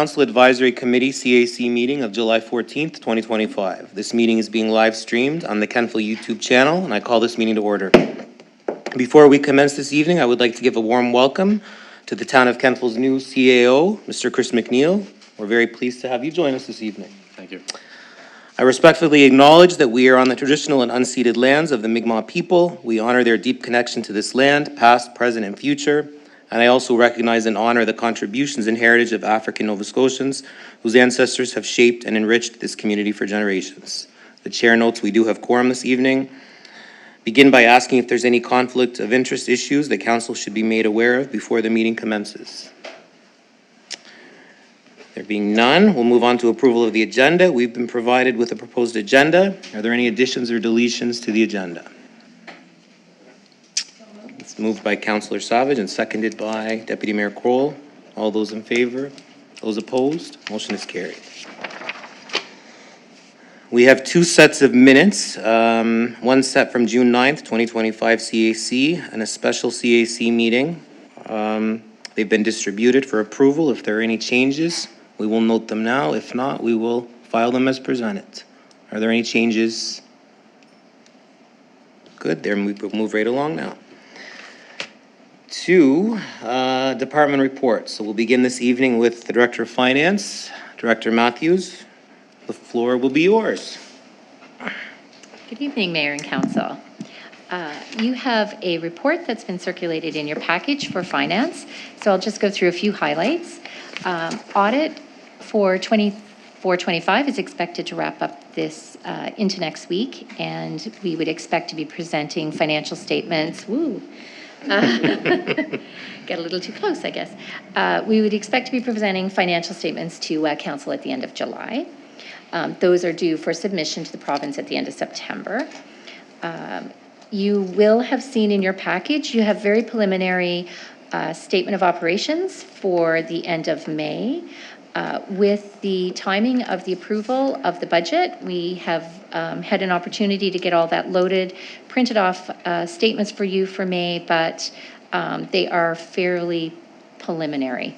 Council Advisory Committee CAC meeting of July 14th, 2025. This meeting is being live streamed on the Kentville YouTube channel, and I call this meeting to order. Before we commence this evening, I would like to give a warm welcome to the town of Kentville's new CAO, Mr. Chris McNeil. We're very pleased to have you join us this evening. Thank you. I respectfully acknowledge that we are on the traditional and unceded lands of the Mi'kmaq people. We honor their deep connection to this land, past, present, and future. And I also recognize and honor the contributions and heritage of African Nova Scotians whose ancestors have shaped and enriched this community for generations. The chair notes we do have quorum this evening. Begin by asking if there's any conflict of interest issues the council should be made aware of before the meeting commences. There being none, we'll move on to approval of the agenda. We've been provided with a proposed agenda. Are there any additions or deletions to the agenda? It's moved by Councillor Savage and seconded by Deputy Mayor Kroll. All those in favor? Those opposed? Motion is carried. We have two sets of minutes, one set from June 9th, 2025 CAC and a special CAC meeting. They've been distributed for approval. If there are any changes, we will note them now. If not, we will file them as presented. Are there any changes? Good, then we will move right along now. Two department reports. So we'll begin this evening with the Director of Finance, Director Matthews. The floor will be yours. Good evening, Mayor and Council. You have a report that's been circulated in your package for finance, so I'll just go through a few highlights. Audit for 24-25 is expected to wrap up this into next week, and we would expect to be presenting financial statements. Woo! Get a little too close, I guess. We would expect to be presenting financial statements to Council at the end of July. Those are due for submission to the province at the end of September. You will have seen in your package, you have very preliminary statement of operations for the end of May. With the timing of the approval of the budget, we have had an opportunity to get all that loaded, printed off statements for you for May, but they are fairly preliminary.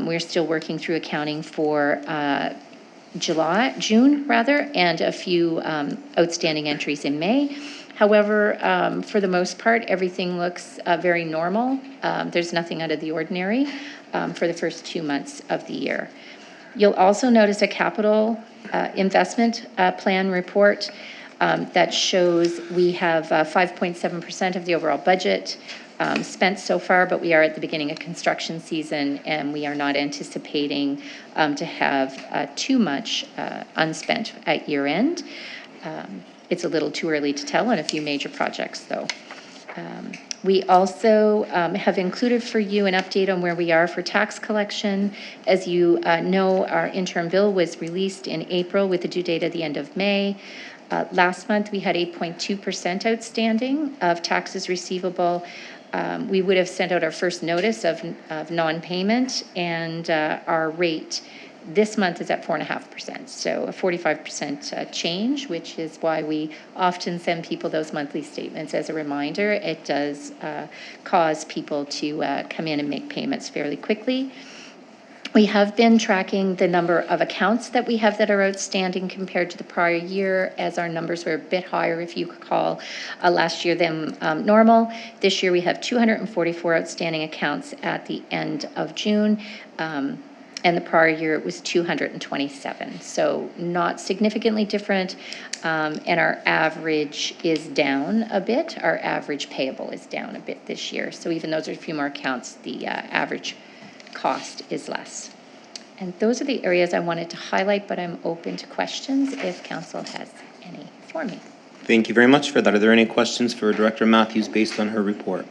We're still working through accounting for June, and a few outstanding entries in May. However, for the most part, everything looks very normal. There's nothing out of the ordinary for the first 2 months of the year. You'll also notice a capital investment plan report that shows we have 5.7% of the overall budget spent so far, but we are at the beginning of construction season and we are not anticipating to have too much unspent at year end. It's a little too early to tell on a few major projects though. We also have included for you an update on where we are for tax collection. As you know, our interim bill was released in April with a due date at the end of May. Last month, we had 8.2% outstanding of taxes receivable. We would have sent out our first notice of non-payment, and our rate this month is at 4.5%, so a 45% change, which is why we often send people those monthly statements as a reminder. It does cause people to come in and make payments fairly quickly. We have been tracking the number of accounts that we have that are outstanding compared to the prior year, as our numbers were a bit higher, if you recall, last year than normal. This year we have 244 outstanding accounts at the end of June. And the prior year it was 227, so not significantly different, and our average is down a bit. Our average payable is down a bit this year, so even though there's a few more accounts, the average cost is less. And those are the areas I wanted to highlight, but I'm open to questions if council has any for me. Thank you very much for that. Are there any questions for Director Matthews based on her report?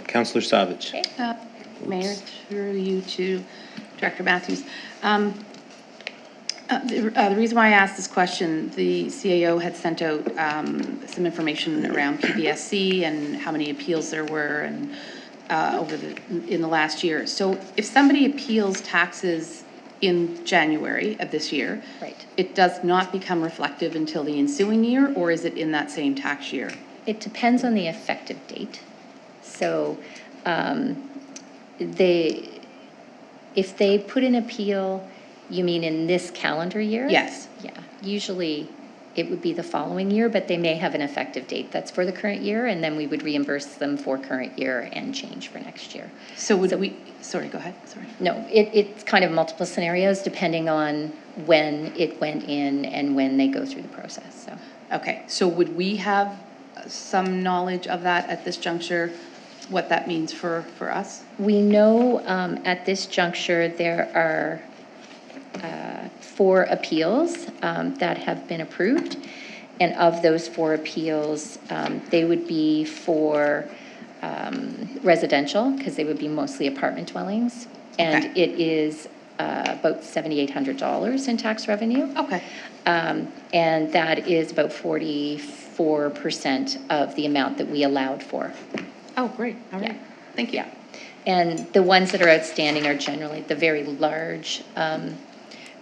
Councillor Savage. Okay. Mayor, through you to Director Matthews. The reason why I asked this question, the CAO had sent out some information around PBSC and how many appeals there were and in the last year. So if somebody appeals taxes in January of this year, Right. it does not become reflective until the ensuing year, or is it in that same tax year? It depends on the effective date. So if they put an appeal, you mean in this calendar year? Yes. Yeah, usually it would be the following year, but they may have an effective date that's for the current year, and then we would reimburse them for current year and change for next year. So would we, sorry, go ahead, sorry. No, it's kind of multiple scenarios depending on when it went in and when they go through the process, so. Okay, so would we have some knowledge of that at this juncture, what that means for us? We know at this juncture there are 4 appeals that have been approved. And of those 4 appeals, they would be for residential, because they would be mostly apartment dwellings. And Okay. it is about $7,800 in tax revenue. Okay. And that is about 44% of the amount that we allowed for. Oh, great, all right, Yeah. thank you. Yeah. And the ones that are outstanding are generally the very large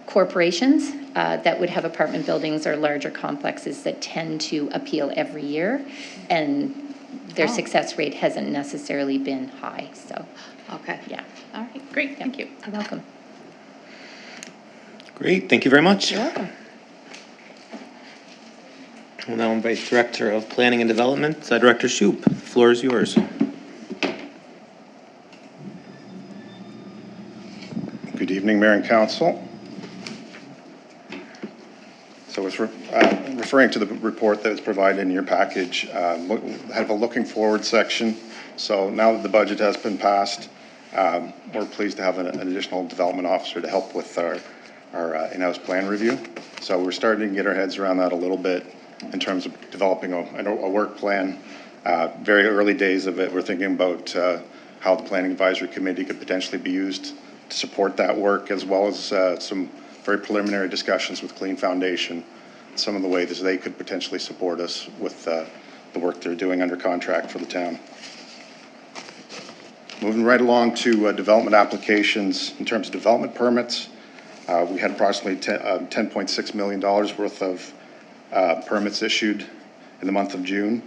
corporations that would have apartment buildings or larger complexes that tend to appeal every year. And their success rate hasn't necessarily been high, so. Okay. Yeah. All right, great, thank you. You're welcome. Great, thank you very much. You're welcome. We'll now invite Director of Planning and Development, Director Shoup. The floor is yours. Good evening, Mayor and Council. So with referring to the report that was provided in your package, I have a looking forward section. So now that the budget has been passed, we're pleased to have an additional development officer to help with our in-house plan review. So we're starting to get our heads around that a little bit in terms of developing a work plan. Very early days of it, we're thinking about how the Planning Advisory Committee could potentially be used to support that work, as well as some very preliminary discussions with Clean Foundation, some of the ways they could potentially support us with the work they're doing under contract for the town. Moving right along to development applications. In terms of development permits, we had approximately $10.6 million worth of permits issued in the month of June.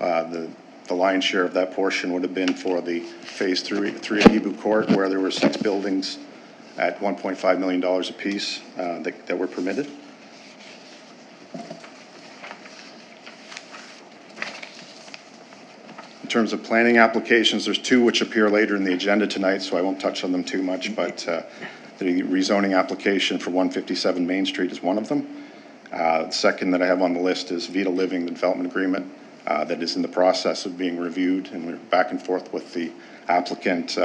The lion's share of that portion would have been for the Phase 3 of Ebu Court, where there were 6 buildings at $1.5 million apiece that were permitted. In terms of planning applications, there's 2 which appear later in the agenda tonight, so I won't touch on them too much, but the rezoning application for 157 Main Street is one of them. The second that I have on the list is Vita Living, the development agreement that is in the process of being reviewed, and we're back and forth with the applicant,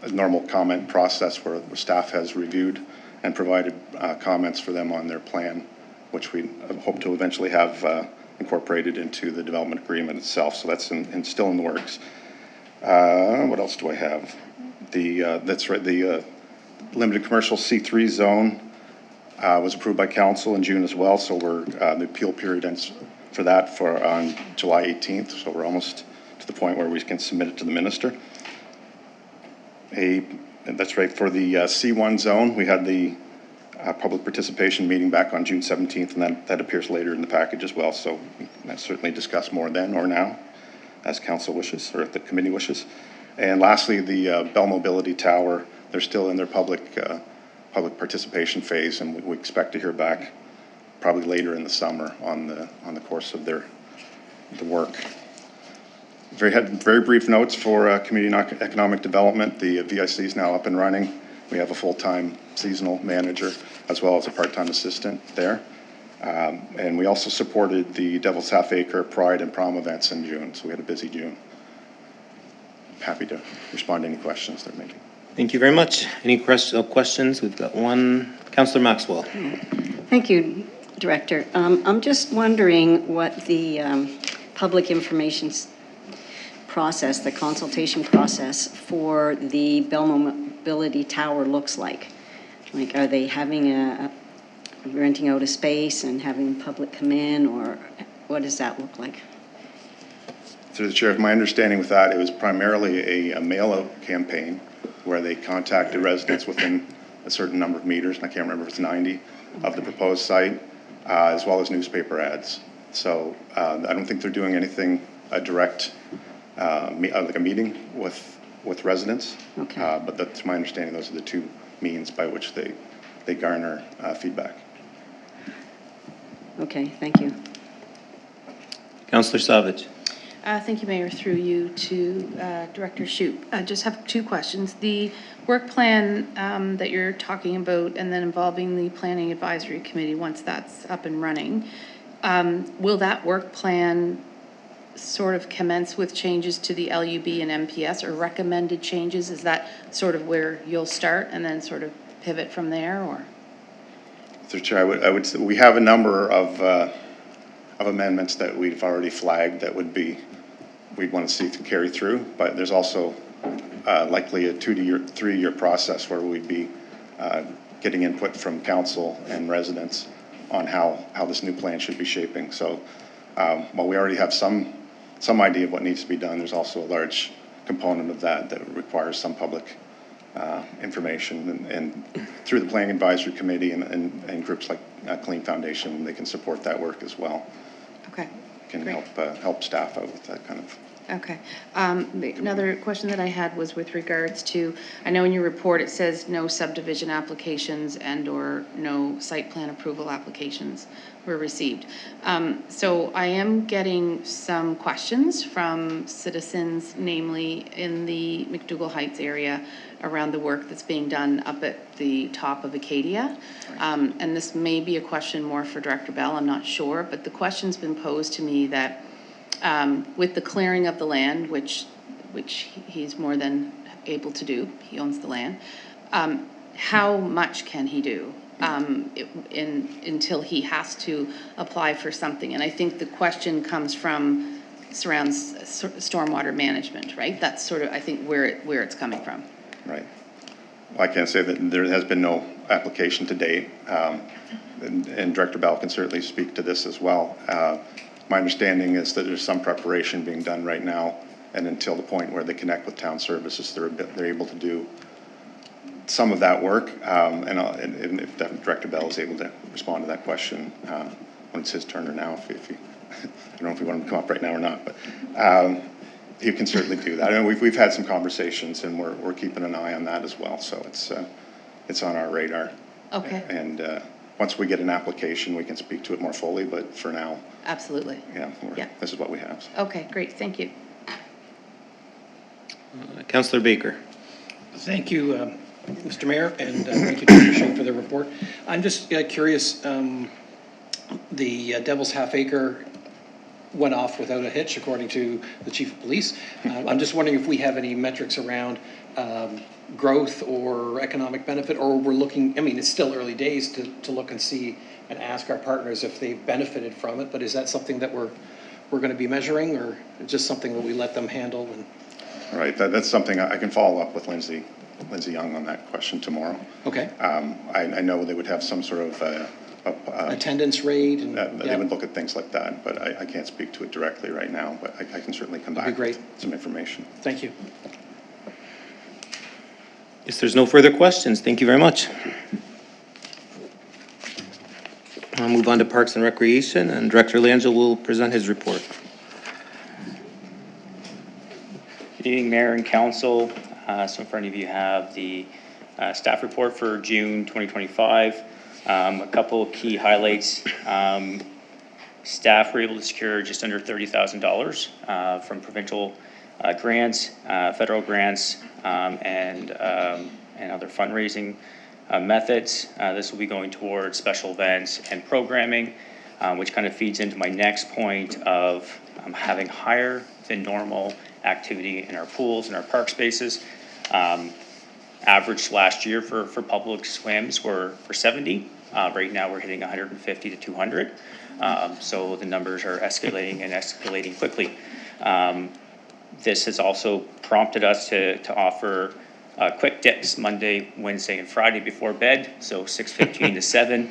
a normal comment process where staff has reviewed and provided comments for them on their plan, which we hope to eventually have incorporated into the development agreement itself. So that's still in the works. What else do I have? That's right, the limited commercial C3 zone was approved by council in June as well. So we're the appeal period ends for that on July 18th. So we're almost to the point where we can submit it to the minister. That's right, for the C1 zone, we had the public participation meeting back on June 17th, and that appears later in the package as well. So we can certainly discuss more then or now, as council wishes, or if the committee wishes. And lastly, the Bell Mobility Tower, they're still in their public participation phase, and we expect to hear back probably later in the summer on the course of the work. Very brief notes for community and economic development. The VIC is now up and running. We have a full-time seasonal manager as well as a part-time assistant there. And we also supported the Devil's Half Acre Pride and Prom events in June, so we had a busy June. Happy to respond to any questions there may be. Thank you very much. Any questions? We've got one. Councillor Maxwell. Thank you, Director. I'm just wondering what the public information process, the consultation process for the Bell Mobility Tower looks like. Like, are they having renting out a space and having the public come in, or what does that look like? Through the chair, my understanding with that, it was primarily a mail-out campaign where they contacted residents within a certain number of meters, and I can't remember if it's 90, of the proposed site, as well as newspaper ads. So I don't think they're doing anything direct like a meeting with residents. Okay. But that's my understanding, those are the two means by which they garner feedback. Okay, thank you. Councillor Savage. Thank you, Mayor, through you to Director Shoup. I just have two questions. The work plan that you're talking about and then involving the Planning Advisory Committee, once that's up and running, will that work plan sort of commence with changes to the LUB and MPS or recommended changes? Is that sort of where you'll start and then sort of pivot from there, or? Mr. Chair, I would say we have a number of amendments that we've already flagged that we'd want to see carry through, but there's also likely a 2 to 3 year process where we'd be getting input from council and residents on how this new plan should be shaping. So while we already have some idea of what needs to be done, there's also a large component of that requires some public information, and through the Planning Advisory Committee and groups like Clean Foundation, they can support that work as well. Okay. Can Great. help staff out with that kind of. Okay. Another question that I had was with regards to, I know in your report it says no subdivision applications and/or no site plan approval applications were received. So I am getting some questions from citizens, namely in the McDougall Heights area, around the work that's being done up at the top of Acadia. And this may be a question more for Director Bell, I'm not sure, but the question's been posed to me that with the clearing of the land, which he's more than able to do, he owns the land, how much can he do until he has to apply for something? And I think the question surrounds stormwater management, right? That's sort of, I think, where it's coming from. Right. Well, I can't say that there has been no application to date, and Director Bell can certainly speak to this as well. My understanding is that there's some preparation being done right now, and until the point where they connect with town services, they're able to do some of that work. And if Director Bell is able to respond to that question when it's his turn, or now, if he, I don't know if we want him to come up right now or not, but he can certainly do that. I mean, we've had some conversations, and we're keeping an eye on that as well. So it's on our radar. Okay. And once we get an application, we can speak to it more fully. But for now, Absolutely. yeah, this is what we have. Okay, great. Thank you. Councillor Baker. Thank you, Mr. Mayor, and thank you, Dr. Shoup, for the report. I'm just curious, the Devil's Half Acre went off without a hitch, according to the Chief of Police. I'm just wondering if we have any metrics around growth or economic benefit, or we're looking, I mean, it's still early days to look and see and ask our partners if they've benefited from it, but is that something that we're going to be measuring, or just something that we let them handle? And All right, that's something I can follow up with Lindsay Young on that question tomorrow. okay. I know they would have some sort of Attendance rate and they would look at things like that, but I can't speak to it directly right now, but I can certainly come back with some information. Thank you. If there's no further questions, thank you very much. I'll move on to Parks and Recreation, and Director Langell will present his report. Good evening, Mayor and Council. So in front of you have the staff report for June 2025. A couple of key highlights. Staff were able to secure just under $30,000 from provincial grants, federal grants, and other fundraising methods. This will be going towards special events and programming, which kind of feeds into my next point of having higher than normal activity in our pools and our park spaces. Average last year for public swims were 70. Right now we're hitting 150 to 200. So the numbers are escalating and escalating quickly. This has also prompted us to offer quick dips Monday, Wednesday, and Friday before bed. So 6:15 to 7.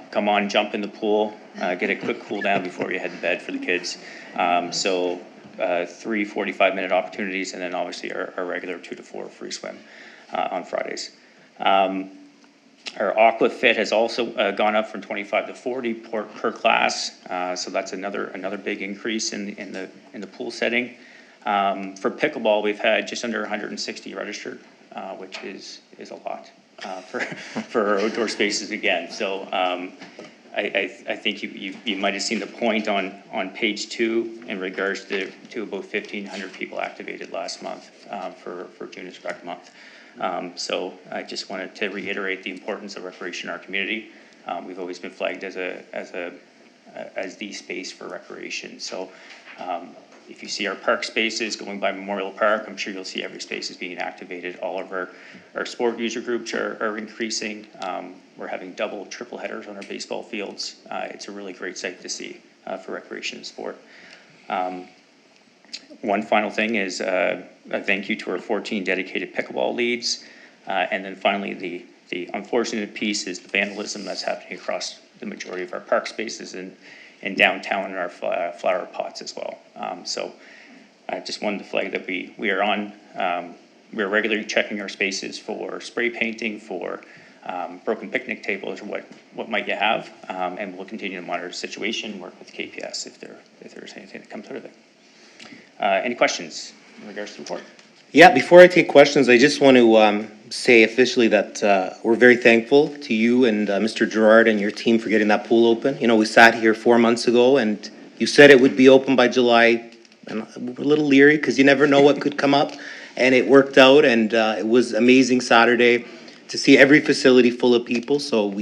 Come on, jump in the pool, get a quick cool down before you head to bed for the kids. So 3 45-minute opportunities, and then obviously our regular 2 to 4 free swim on Fridays. Our Aqua Fit has also gone up from 25 to 40 per class, so that's another big increase in the pool setting. For pickleball, we've had just under 160 registered, which is a lot for our outdoor spaces again. So I think you might have seen the point on page 2 in regards to about 1,500 people activated last month for June is Rec Month. So I just wanted to reiterate the importance of recreation in our community. We've always been flagged as the space for recreation. So if you see our park spaces going by Memorial Park, I'm sure you'll see every space is being activated. All of our sport user groups are increasing. We're having double, triple headers on our baseball fields. It's a really great sight to see for recreation and sport. One final thing is a thank you to our 14 dedicated pickleball leads. And then finally, the unfortunate piece is the vandalism that's happening across the majority of our park spaces and downtown and our flower pots as well. So I just wanted to flag that we are regularly checking our spaces for spray painting, for broken picnic tables, or what might you have, and we'll continue to monitor the situation, work with KPS if there's anything that comes out of it. Any questions in regards to the report? Yeah, before I take questions, I just want to say officially that we're very thankful to you and Mr. Gerard and your team for getting that pool open. You know, we sat here 4 months ago and you said it would be open by July. And we're a little leery because you never know what could come up. And it worked out, and it was amazing Saturday to see every facility full of people. So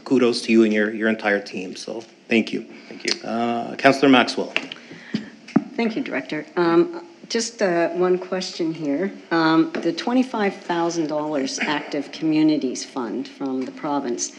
kudos to you and your entire team. So thank you. Thank you. Councillor Maxwell. Thank you, Director. Just one question here. The $25,000 Active Communities Fund from the province,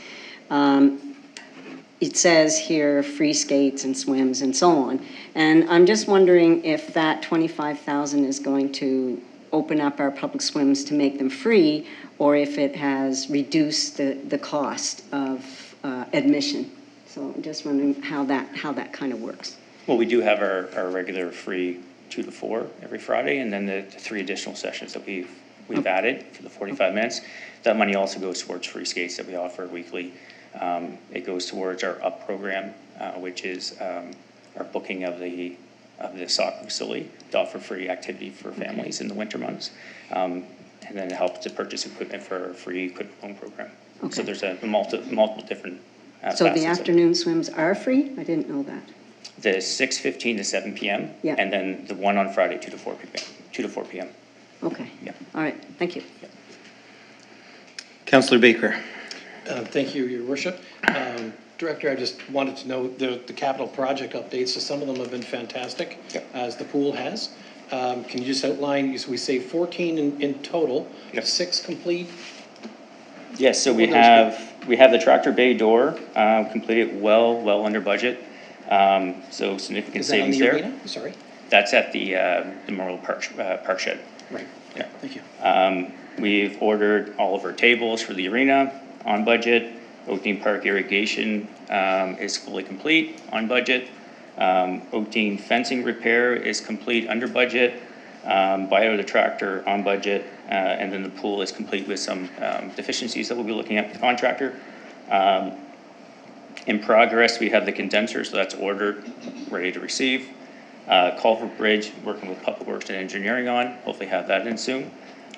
it says here free skates and swims and so on. And I'm just wondering if that $25,000 is going to open up our public swims to make them free, or if it has reduced the cost of admission. So I'm just wondering how that kind of works. Well, we do have our regular free 2 to 4 every Friday, and then the 3 additional sessions that we've added for the 45 minutes. That money also goes towards free skates that we offer weekly. It goes towards our UP program, which is our booking of the soccer facility to offer free activity for families in the winter months. And then it helps to purchase equipment for our free equipment loan program. Okay. So there's a multiple different So the afternoon swims are free? I didn't know that. The 6:15 to 7 p.m. Yeah. And then the one on Friday, 2 to 4 p.m. 2 to 4 p.m. Okay. Yeah. All right. Thank you. Councillor Baker. Thank you, Your Worship. Director, I just wanted to know the capital project updates. So some of them have been fantastic, Yep. as the pool has. Can you just outline, we say 14 in total, Yep. 6 complete? Yes, so we What are those have the tractor bay door completed well under budget. So significant Is that on savings the there. arena? Sorry. That's at the Memorial Park shed. Right. Yeah. Thank you. We've ordered all of our tables for the arena on budget. Oakdean Park irrigation is fully complete on budget. Oakdean fencing repair is complete under budget. Buyout of the tractor on budget. And then the pool is complete with some deficiencies that we'll be looking at with the contractor. In progress, we have the condenser, so that's ordered, ready to receive. Culvert Bridge, working with Public Works and Engineering on, hopefully have that in soon.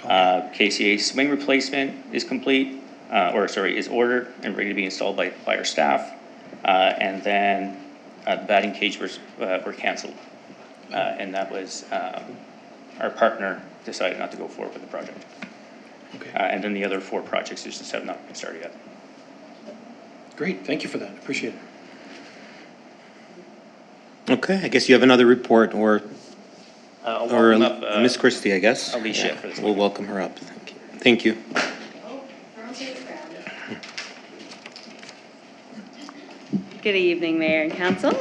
KCA swing replacement is complete, is ordered and ready to be installed by our staff. And then the batting cage were canceled. And that was, our partner decided not to go forward with the project. Okay. And then the other 4 projects just have not been started yet. Great. Thank you for that. Appreciate it. Okay, I guess you have another report, or I'll welcome up, Miss Christie, I guess. Alicia for this We'll one. welcome her up. Thank you. Good evening, Mayor and Council,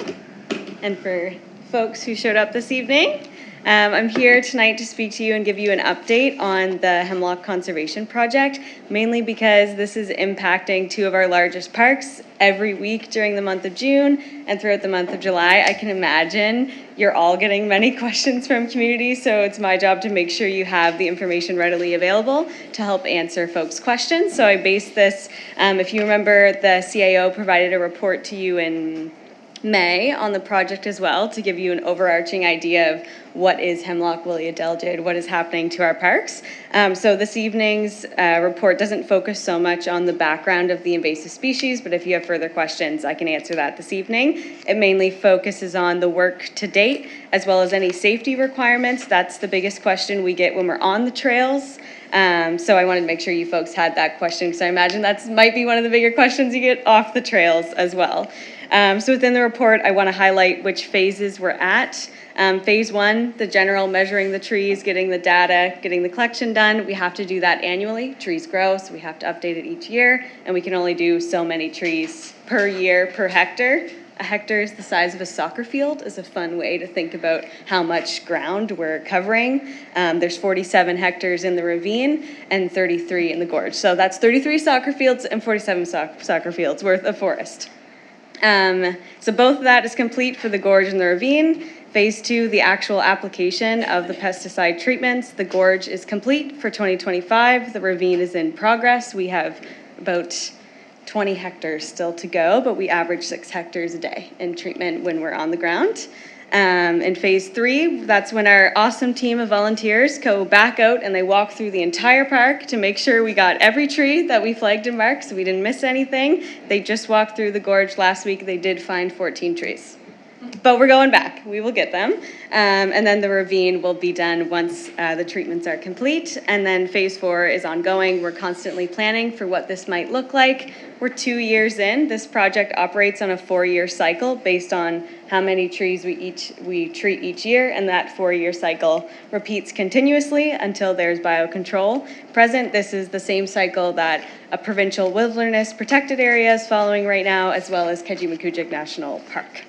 and for folks who showed up this evening. I'm here tonight to speak to you and give you an update on the Hemlock Conservation Project, mainly because this is impacting 2 of our largest parks every week during the month of June and throughout the month of July. I can imagine you're all getting many questions from community, so it's my job to make sure you have the information readily available to help answer folks' questions. So I based this, if you remember, the CAO provided a report to you in May on the project as well to give you an overarching idea of what is hemlock woolly adelgid, what is happening to our parks. So this evening's report doesn't focus so much on the background of the invasive species, but if you have further questions, I can answer that this evening. It mainly focuses on the work to date, as well as any safety requirements. That's the biggest question we get when we're on the trails. So I wanted to make sure you folks had that question, because I imagine that might be one of the bigger questions you get off the trails as well. So within the report, I want to highlight which phases we're at. Phase 1, the general measuring the trees, getting the data, getting the collection done. We have to do that annually. Trees grow, so we have to update it each year, and we can only do so many trees per year per hectare. A hectare is the size of a soccer field, is a fun way to think about how much ground we're covering. There's 47 hectares in the ravine and 33 in the gorge. So that's 33 soccer fields and 47 soccer fields worth of forest. So both of that is complete for the gorge and the ravine. Phase 2, the actual application of the pesticide treatments. The gorge is complete for 2025. The ravine is in progress. We have about 20 hectares still to go, but we average 6 hectares a day in treatment when we're on the ground. In phase 3, that's when our awesome team of volunteers go back out and they walk through the entire park to make sure we got every tree that we flagged and marked, so we didn't miss anything. They just walked through the gorge last week. They did find 14 trees. But we're going back. We will get them. And then the ravine will be done once the treatments are complete. And then phase 4 is ongoing. We're constantly planning for what this might look like. We're 2 years in. This project operates on a 4-year cycle based on how many trees we treat each year, and that 4-year cycle repeats continuously until there's biocontrol present. This is the same cycle that a provincial wilderness protected area is following right now, as well as Keji-Makujik National Park.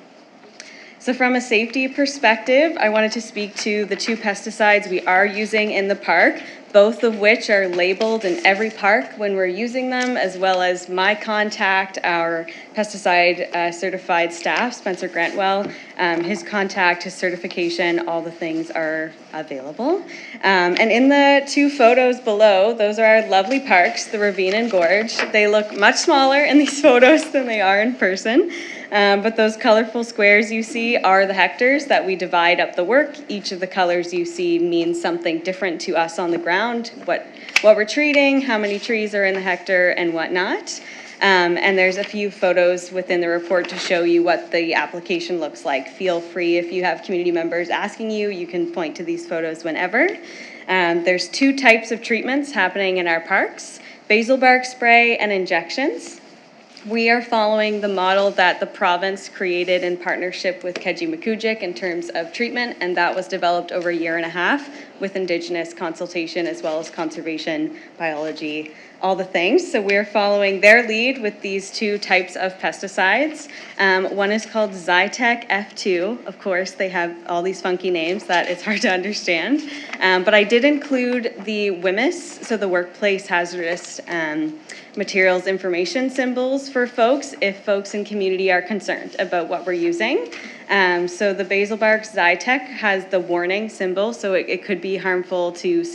So from a safety perspective, I wanted to speak to the 2 pesticides we are using in the park, both of which are labeled in every park when we're using them, as well as my contact, our pesticide certified staff, Spencer Grantwell, his contact, his certification, all the things are available. And in the 2 photos below, those are our lovely parks, the Ravine and Gorge. They look much smaller in these photos than they are in person. But those colorful squares you see are the hectares that we divide up the work. Each of the colors you see means something different to us on the ground, what we're treating, how many trees are in the hectare, and whatnot. And there's a few photos within the report to show you what the application looks like. Feel free, if you have community members asking you, you can point to these photos whenever. There's 2 types of treatments happening in our parks, basal bark spray and injections. We are following the model that the province created in partnership with Keji-Makujik in terms of treatment, and that was developed over 1.5 years with Indigenous consultation as well as conservation, biology, all the things. So we're following their lead with these 2 types of pesticides. One is called Zytec F2. Of course, they have all these funky names that it's hard to understand. But I did include the WHMIS, so the Workplace Hazardous Materials Information symbols for folks, if folks in community are concerned about what we're using. So the basal bark Zytec has the warning symbol, so it could be harmful to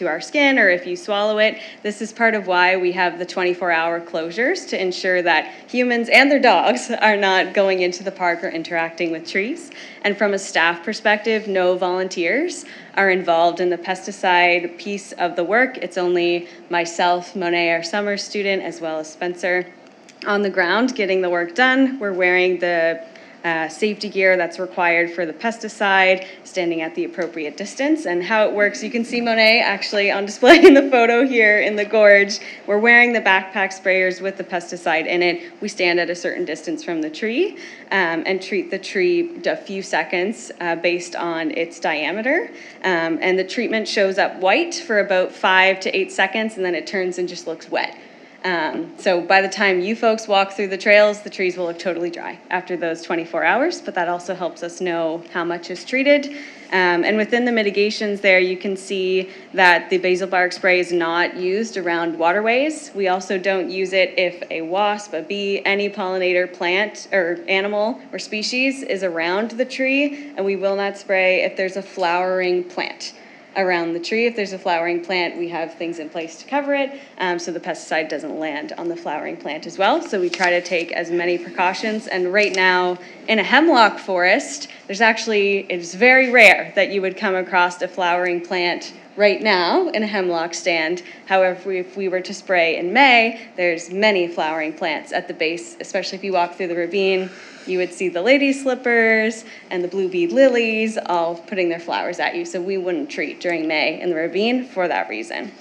our skin or if you swallow it. This is part of why we have the 24-hour closures, to ensure that humans and their dogs are not going into the park or interacting with trees. And from a staff perspective, no volunteers are involved in the pesticide piece of the work. It's only myself, Monet, our summer student, as well as Spencer on the ground getting the work done. We're wearing the safety gear that's required for the pesticide, standing at the appropriate distance. And how it works, you can see Monet actually on display in the photo here in the gorge. We're wearing the backpack sprayers with the pesticide in it. We stand at a certain distance from the tree and treat the tree a few seconds based on its diameter. And the treatment shows up white for about 5 to 8 seconds, and then it turns and just looks wet. So by the time you folks walk through the trails, the trees will look totally dry after those 24 hours, but that also helps us know how much is treated. And within the mitigations there, you can see that the basal bark spray is not used around waterways. We also don't use it if a wasp, a bee, any pollinator plant or animal or species is around the tree, and we will not spray if there's a flowering plant. around the tree. If there's a flowering plant, we have things in place to cover it, so the pesticide doesn't land on the flowering plant as well. So we try to take as many precautions. And right now, in a hemlock forest, it's very rare that you would come across a flowering plant right now in a hemlock stand. However, if we were to spray in May, there's many flowering plants at the base, especially if you walk through the ravine. You would see the lady slippers and the blue bead lilies all putting their flowers at you. So we wouldn't treat during May in the ravine for that reason.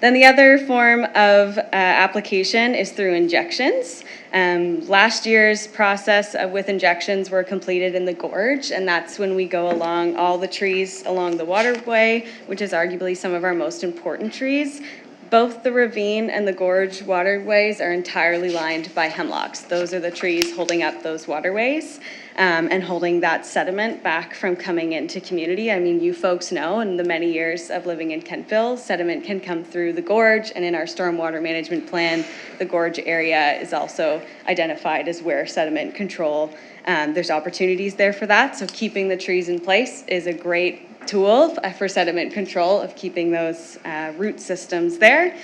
Then the other form of application is through injections. Last year's process with injections were completed in the gorge, and that's when we go along all the trees along the waterway, which is arguably some of our most important trees. Both the ravine and the gorge waterways are entirely lined by hemlocks. Those are the trees holding up those waterways and holding that sediment back from coming into community. I mean, you folks know in the many years of living in Kentville, sediment can come through the gorge, and in our stormwater management plan, the gorge area is also identified as where sediment control. There's opportunities there for that, so keeping the trees in place is a great tool for sediment control of keeping those root systems there.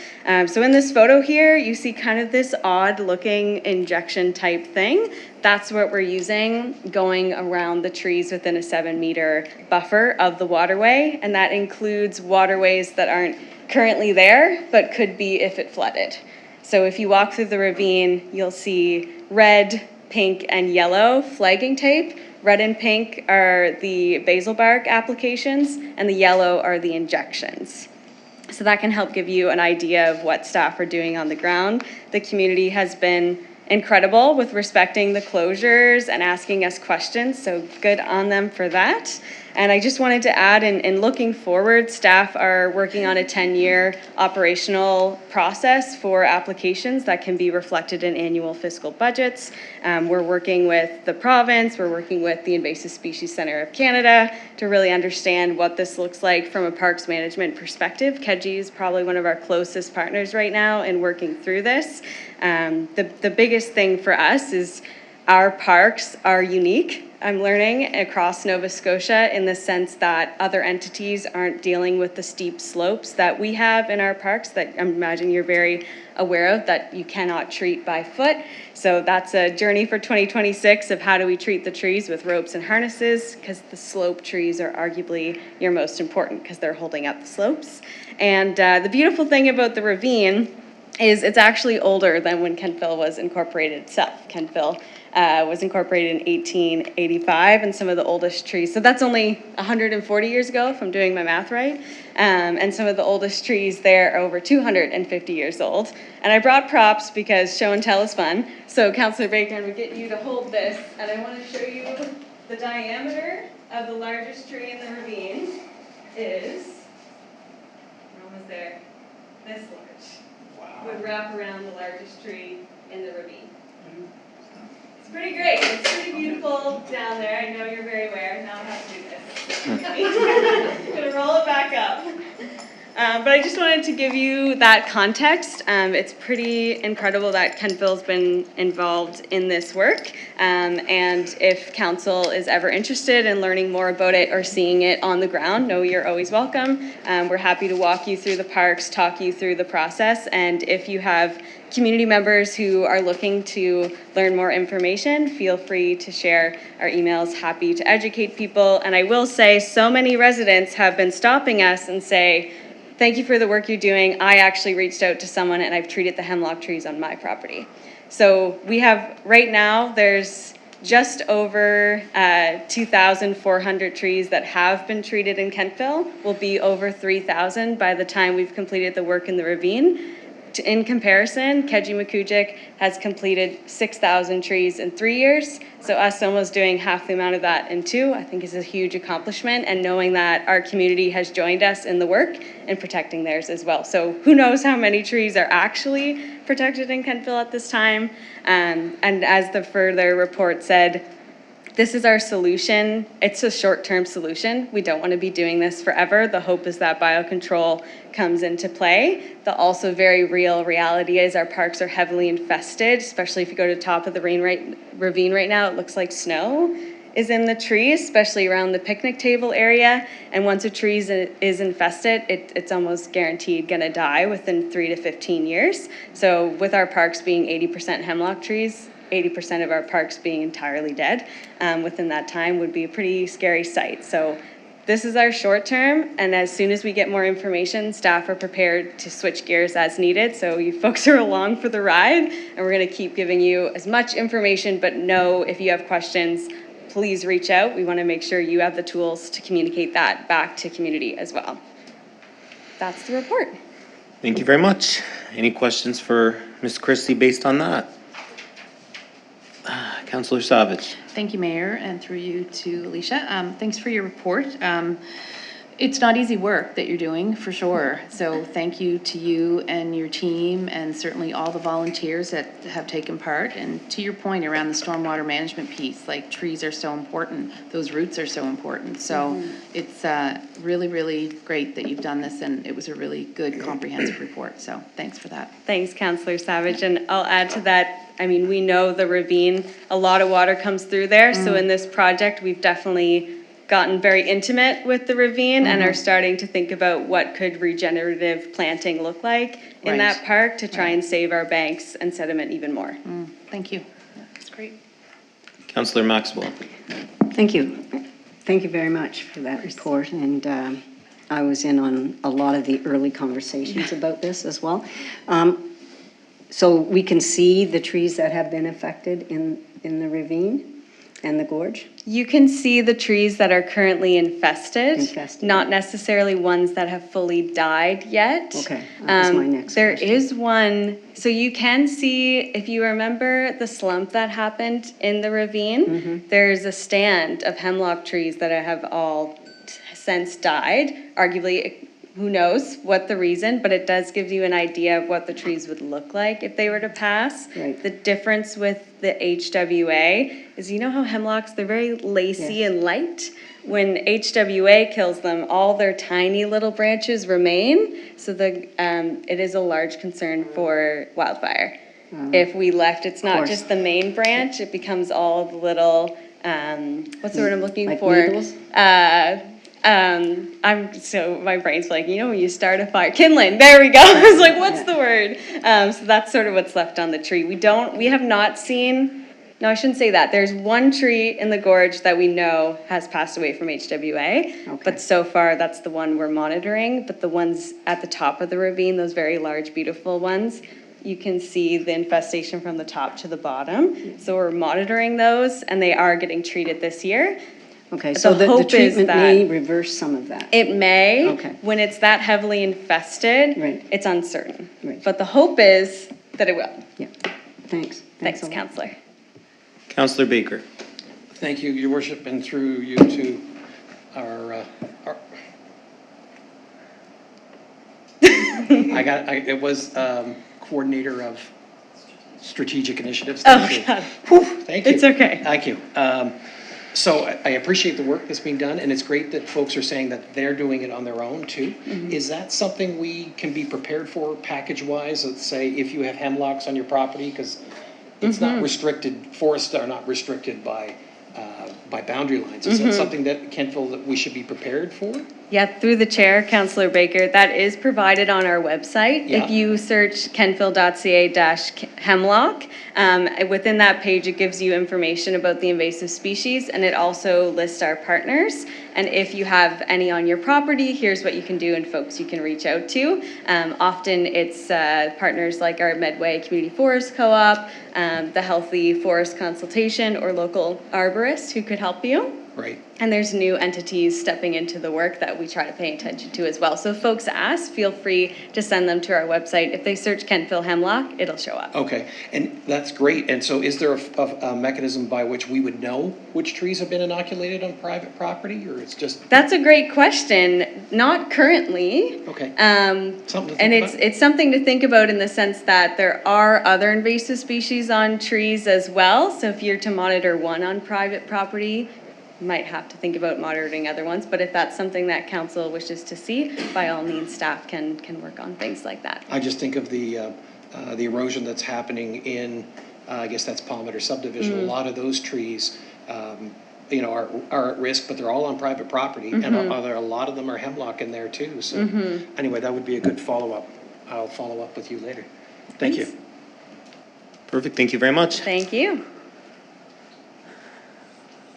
So in this photo here, you see kind of this odd looking injection type thing. That's what we're using going around the trees within a 7-meter buffer of the waterway. And that includes waterways that aren't currently there, but could be if it flooded. So if you walk through the ravine, you'll see red, pink, and yellow flagging tape. Red and pink are the basal bark applications, and the yellow are the injections. So that can help give you an idea of what staff are doing on the ground. The community has been incredible with respecting the closures and asking us questions, so good on them for that. And I just wanted to add, in looking forward, staff are working on a 10-year operational process for applications that can be reflected in annual fiscal budgets. We're working with the province, we're working with the Invasive Species Centre of Canada to really understand what this looks like from a parks management perspective. KEGI is probably one of our closest partners right now in working through this. The biggest thing for us is our parks are unique. I'm learning across Nova Scotia in the sense that other entities aren't dealing with the steep slopes that we have in our parks that I imagine you're very aware of that you cannot treat by foot. So that's a journey for 2026 of how do we treat the trees with ropes and harnesses, because the slope trees are arguably your most important because they're holding up the slopes. And the beautiful thing about the ravine is it's actually older than when Kentville was incorporated itself. Kentville was incorporated in 1885, and some of the oldest trees, so that's only 140 years ago, if I'm doing my math right, and some of the oldest trees there are over 250 years old. And I brought props because show and tell is fun, so Councillor Baker, I'm going to get you to hold this, and I want to show you the diameter of the largest tree in the ravine is, we're almost there, this large. Wow. Would wrap around the largest tree in the ravine. It's pretty great. It's pretty beautiful down there. I know you're very aware. Now I have to do this. I'm going to roll it back up. But I just wanted to give you that context. It's pretty incredible that Kentville's been involved in this work. And if council is ever interested in learning more about it or seeing it on the ground, know you're always welcome. We're happy to walk you through the parks, talk you through the process. And if you have community members who are looking to learn more information, feel free to share our emails. Happy to educate people. And I will say, so many residents have been stopping us and say, thank you for the work you're doing. I actually reached out to someone and I've treated the hemlock trees on my property. So we have, right now, there's just over 2,400 trees that have been treated in Kentville. Will be over 3,000 by the time we've completed the work in the ravine. In comparison, KEGI has completed 6,000 trees in 3 years. So us almost doing half the amount of that in 2, I think is a huge accomplishment, and knowing that our community has joined us in the work and protecting theirs as well. So who knows how many trees are actually protected in Kentville at this time. And as the further report said, this is our solution. It's a short-term solution. We don't want to be doing this forever. The hope is that biocontrol comes into play. The also very real reality is our parks are heavily infested, especially if you go to the top of the ravine right now, it looks like snow. is in the tree, especially around the picnic table area. And once a tree is infested, it's almost guaranteed gonna die within 3 to 15 years. So with our parks being 80% hemlock trees, 80% of our parks being entirely dead within that time would be a pretty scary sight. So this is our short term, and as soon as we get more information, staff are prepared to switch gears as needed. So you folks are along for the ride, and we're gonna keep giving you as much information, but know if you have questions, please reach out. We wanna make sure you have the tools to communicate that back to community as well. That's the report. Thank you very much. Any questions for Ms. Christie based on that? Councillor Savage. Thank you, Mayor, and through you to Alicia. Thanks for your report. It's not easy work that you're doing, for sure. So thank you to you and your team, and certainly all the volunteers that have taken part. And to your point around the stormwater management piece, like trees are so important. Those roots are so important. So it's really, really great that you've done this, and it was a really good comprehensive report. So thanks for that. Thanks, Councillor Savage, and I'll add to that. I mean, we know the ravine, a lot of water comes through there. So in this project, we've definitely gotten very intimate with the ravine and are starting to think about what could regenerative planting look like in that park to try and save our banks and sediment even more. Thank you. That's great. Councillor Maxwell. Thank you. Thank you very much for that report, and I was in on a lot of the early conversations about this as well. So we can see the trees that have been affected in the ravine and the gorge? You can see the trees that are currently infested. Infested. Not necessarily ones that have fully died yet. Okay, that was my next There question. is one, so you can see, if you remember the slump that happened in the ravine, there's a stand of hemlock trees that have all since died. Arguably, who knows what the reason, but it does give you an idea of what the trees would look like if they were to pass. Right. The difference with the HWA is, you know how hemlocks, they're very lacy and light? When HWA kills them, all their tiny little branches remain. So it is a large concern for wildfire. If we left, it's not course. just the main branch, it becomes all the little, what's the word I'm looking Like for? needles? My brain's like, you know, when you start a fire, kindling, there we go. I was like, what's the word? So that's sort of what's left on the tree. We have not seen, no, I shouldn't say that. There's one tree in the gorge that we know has passed away from HWA, but so far that's the one we're monitoring. But the ones at the top of the ravine, those very large, beautiful ones, you can see the infestation from the top to the bottom. So we're monitoring those, and they are getting treated this year. Okay, so the hope is treatment that may reverse some of that. It may. Okay. When it's that heavily infested, Right. it's uncertain. Right. But the hope is that it will. Yeah, thanks. Thanks, a lot. Councillor. Councillor Baker. Thank you, Your Worship, and through you to our it was coordinator of strategic initiatives. Thank you. God. Whew, thank you. It's okay. Thank you. So I appreciate the work that's being done, and it's great that folks are saying that they're doing it on their own too. Is that something we can be prepared for package-wise? Let's say if you have hemlocks on your property, because it's not restricted, forests are not restricted by boundary lines. Is that something that Kentville that we should be prepared for? Yeah, through the chair, Councillor Baker, that is provided on our website. Yeah. If you search kentville.ca/hemlock, within that page, it gives you information about the invasive species, and it also lists our partners. And if you have any on your property, here's what you can do and folks you can reach out to. Often it's partners like our Medway Community Forest Co-op, the Healthy Forest Consultation, or local arborists who could help you. Right. And there's new entities stepping into the work that we try to pay attention to as well. So if folks ask, feel free to send them to our website. If they search Kentville Hemlock, it'll show up. Okay, and that's great. And so is there a mechanism by which we would know which trees have been inoculated on private property, or it's just? That's a great question. Not currently. Okay. Something to think And about. it's something to think about in the sense that there are other invasive species on trees as well. So if you're to monitor one on private property, you might have to think about monitoring other ones. But if that's something that council wishes to see, by all means, staff can work on things like that. I just think of the erosion that's happening in, I guess that's Palmer subdivision. A lot of those trees, you know, are at risk, but they're all on private property, and a lot of them are hemlock in there too, so. Anyway, that would be a good follow-up. I'll follow up with you later. Thank you. Perfect, thank you very much. Thank you.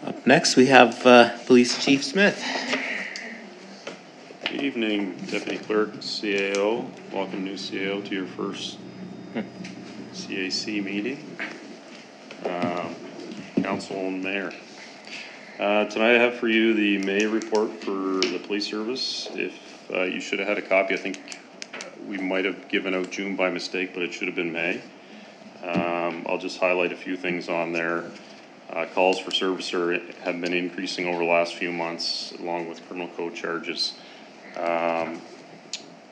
Up next, we have Police Chief Smith. Good evening, Deputy Clerk, CAO. Welcome, new CAO, to your first CAC meeting. Council and Mayor. Tonight I have for you the May report for the police service. If you should have had a copy, I think we might have given out June by mistake, but it should have been May. I'll just highlight a few things on there. Calls for service have been increasing over the last few months, along with criminal code charges.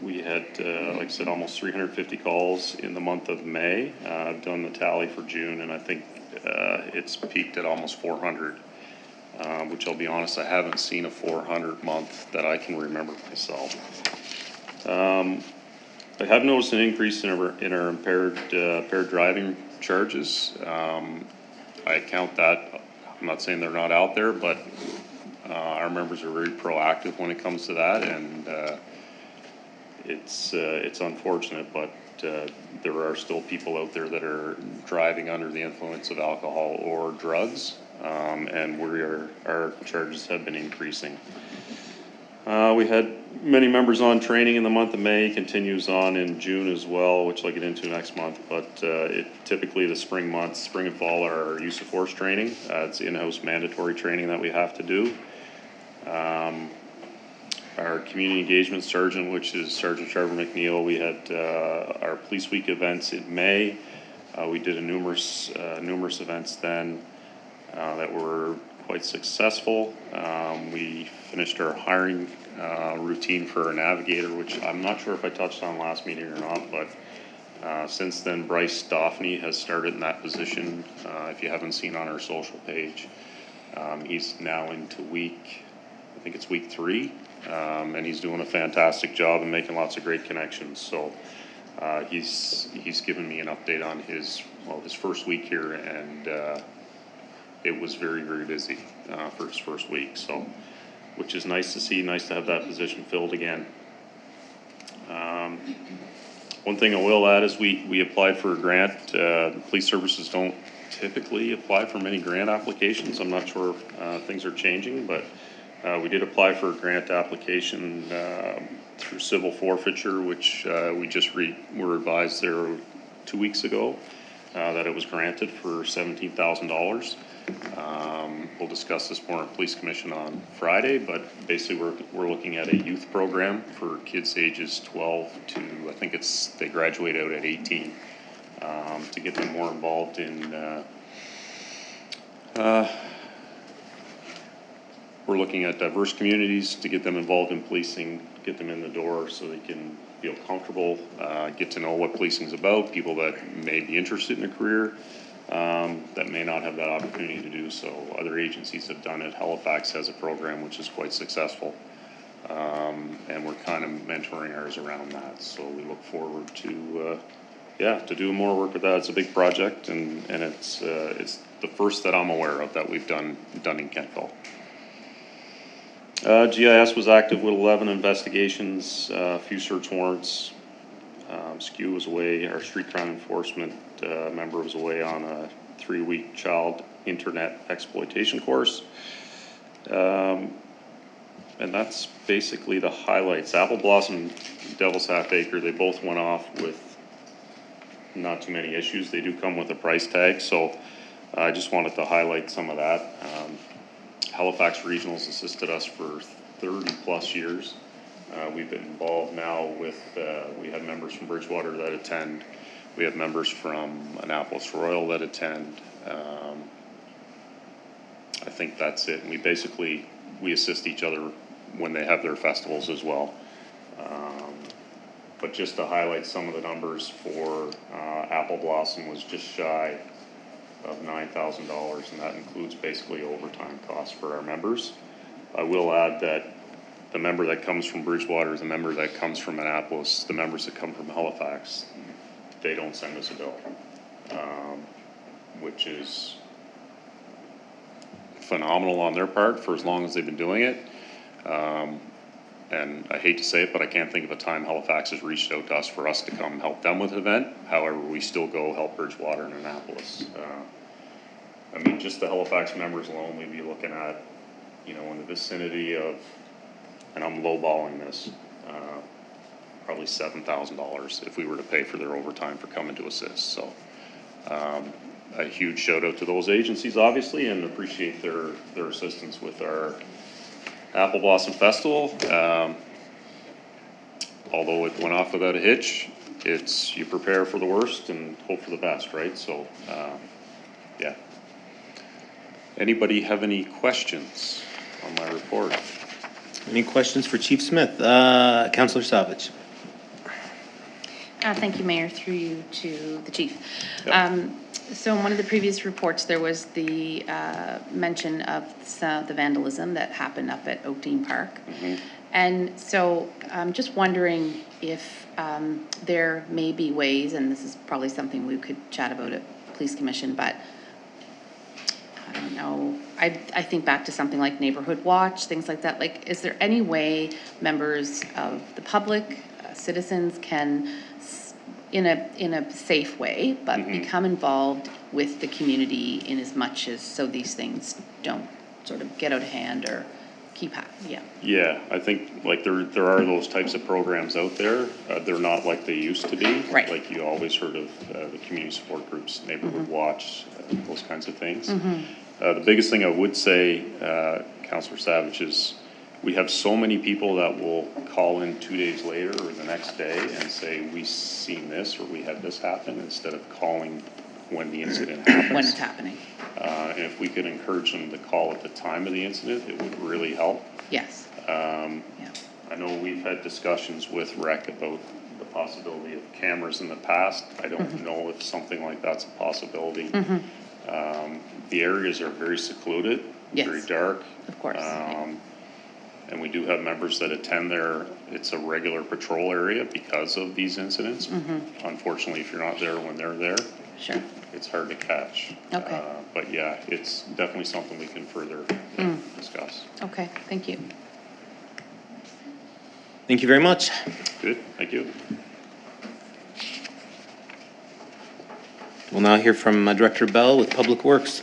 We had, like I said, almost 350 calls in the month of May. I've done the tally for June, and I think it's peaked at almost 400, which I'll be honest, I haven't seen a 400 month that I can remember myself. I have noticed an increase in our impaired driving charges. I count that. I'm not saying they're not out there, but our members are very proactive when it comes to that, and it's unfortunate, but there are still people out there that are driving under the influence of alcohol or drugs, and our charges have been increasing. We had many members on training in the month of May, continues on in June as well, which I'll get into next month, but typically the spring months, spring and fall, are our use of force training. It's in-house mandatory training that we have to do. Our community engagement sergeant, which is Sergeant Trevor McNeil, we had our Police Week events in May. We did numerous events then that were quite successful. We finished our hiring routine for our navigator, which I'm not sure if I touched on last meeting or not, but since then Bryce Daphne has started in that position. If you haven't seen on our social page, he's now into I think it's week 3, and he's doing a fantastic job and making lots of great connections. So he's given me an update on his first week here, and it was very, very busy for his first week, so which is nice to see, nice to have that position filled again. One thing I will add is we applied for a grant. Police services don't typically apply for many grant applications. I'm not sure if things are changing, but we did apply for a grant application through civil forfeiture, which we were advised there 2 weeks ago that it was granted for $17,000. We'll discuss this more in Police Commission on Friday, but basically we're looking at a youth program for kids ages 12 to, I think they graduate out at 18, to get them more involved in, we're looking at diverse communities to get them involved in policing, get them in the door so they can feel comfortable, get to know what policing is about, people that may be interested in a career, that may not have that opportunity to do so. Other agencies have done it. Halifax has a program which is quite successful, and we're kind of mentoring ours around that. So we look forward to do more work with that. It's a big project, and it's the first that I'm aware of that we've done in Kentville. GIS was active with 11 investigations, a few search warrants. SKU was away, our street crime enforcement member was away on a 3-week child internet exploitation course. And that's basically the highlights. Apple Blossom, Devil's Half Acre, they both went off with not too many issues. They do come with a price tag, so I just wanted to highlight some of that. Halifax Regional's assisted us for 30 plus years. We've been involved now with, we have members from Bridgewater that attend. We have members from Annapolis Royal that attend. I think that's it. And we assist each other when they have their festivals as well. But just to highlight some of the numbers for Apple Blossom was just shy of $9,000, and that includes basically overtime costs for our members. I will add that the member that comes from Bridgewater, the member that comes from Annapolis, the members that come from Halifax, they don't send us a bill, which is phenomenal on their part for as long as they've been doing it. And I hate to say it, but I can't think of a time Halifax has reached out to us for us to come help them with an event. However, we still go help Bridgewater and Annapolis. I mean, just the Halifax members alone, we'd be looking at, you know, in the vicinity of, and I'm lowballing this, probably $7,000 if we were to pay for their overtime for coming to assist. So a huge shout out to those agencies, obviously, and appreciate their assistance with our Apple Blossom Festival. Although it went off without a hitch, you prepare for the worst and hope for the best, right? So, yeah. Anybody have any questions on my report? Any questions for Chief Smith? Councillor Savage. Thank you, Mayor, through you to the chief. Yep. So in one of the previous reports, there was the mention of the vandalism that happened up at Oakdean Park. And so I'm just wondering if there may be ways, and this is probably something we could chat about at Police Commission, but I don't know, I think back to something like Neighborhood Watch, things like that. Like, is there any way members of the public, citizens can, in a safe way, but become involved with the community in as much as so these things don't sort of get out of hand or keep happening? Yeah, I think like there are those types of programs out there. They're not like they used to be. Right. Like you always heard of the community support groups, Neighborhood Watch, those kinds of things. The biggest thing I would say, Councillor Savage, is we have so many people that will call in 2 days later or the next day and say, we seen this or we had this happen, instead of calling when the incident happens. When it's happening. And if we could encourage them to call at the time of the incident, it would really help. Yes. I know we've had discussions with REC about the possibility of cameras in the past. I don't know if something like that's a possibility. The areas are very secluded, very dark. Of course. And we do have members that attend there. It's a regular patrol area because of these incidents. Unfortunately, if you're not there when they're there, Sure. it's hard to catch. Okay. But yeah, it's definitely something we can further discuss. Okay, thank you. Thank you very much. Good, thank you. We'll now hear from Director Bell with Public Works.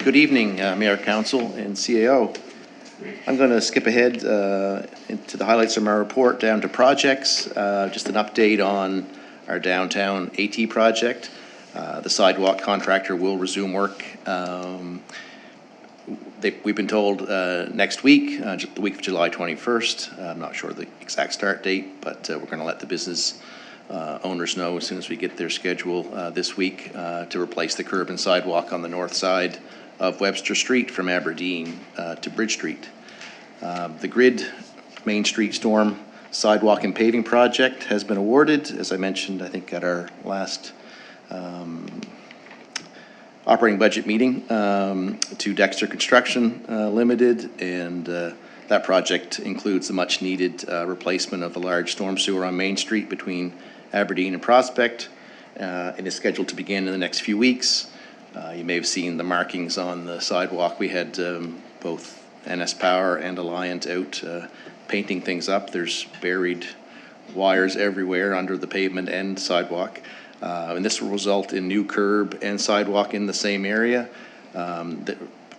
Good evening, Mayor, Council, and CAO. I'm going to skip ahead into the highlights of my report down to projects. Just an update on our downtown AT project. The sidewalk contractor will resume work. We've been told next week, the week of July 21st. I'm not sure the exact start date, but we're going to let the business owners know as soon as we get their schedule this week to replace the curb and sidewalk on the north side of Webster Street from Aberdeen to Bridge Street. The Grid Main Street Storm Sidewalk and Paving Project has been awarded, as I mentioned, I think at our last operating budget meeting, to Dexter Construction Limited, and that project includes the much needed replacement of a large storm sewer on Main Street between Aberdeen and Prospect, and is scheduled to begin in the next few weeks. You may have seen the markings on the sidewalk. We had both NS Power and Alliant out painting things up. There's buried wires everywhere under the pavement and sidewalk. And this will result in new curb and sidewalk in the same area.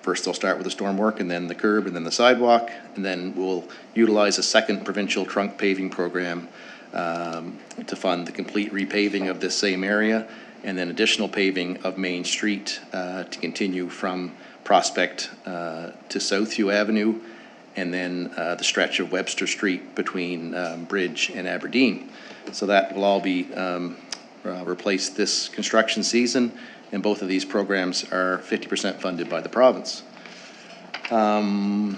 First they'll start with the storm work, and then the curb, and then the sidewalk, and then we'll utilize a second provincial trunk paving program to fund the complete repaving of this same area, and then additional paving of Main Street to continue from Prospect to Southview Avenue, and then the stretch of Webster Street between Bridge and Aberdeen. So that will all be replaced this construction season, and both of these programs are 50% funded by the province. Under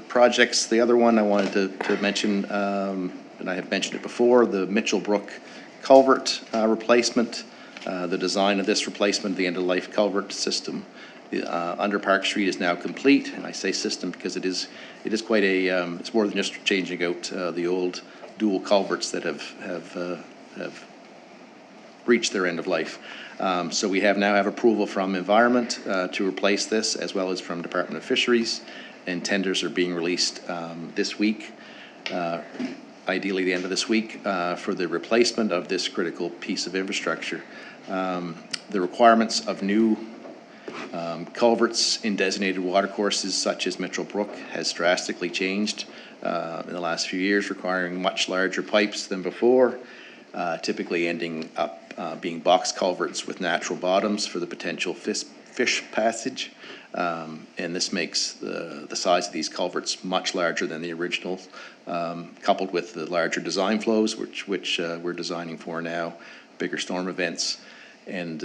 projects, the other one I wanted to mention, and I have mentioned it before, the Mitchell Brook culvert replacement. The design of this replacement, the end-of-life culvert system under Park Street is now complete, and I say system because it is quite a, it's more than just changing out the old dual culverts that have reached their end of life. So we now have approval from Environment to replace this, as well as from Department of Fisheries, and tenders are being released this week, ideally the end of this week, for the replacement of this critical piece of infrastructure. The requirements of new culverts in designated watercourses such as Mitchell Brook has drastically changed in the last few years, requiring much larger pipes than before, typically ending up being box culverts with natural bottoms for the potential fish passage. And this makes the size of these culverts much larger than the originals, coupled with the larger design flows, which we're designing for now, bigger storm events. And,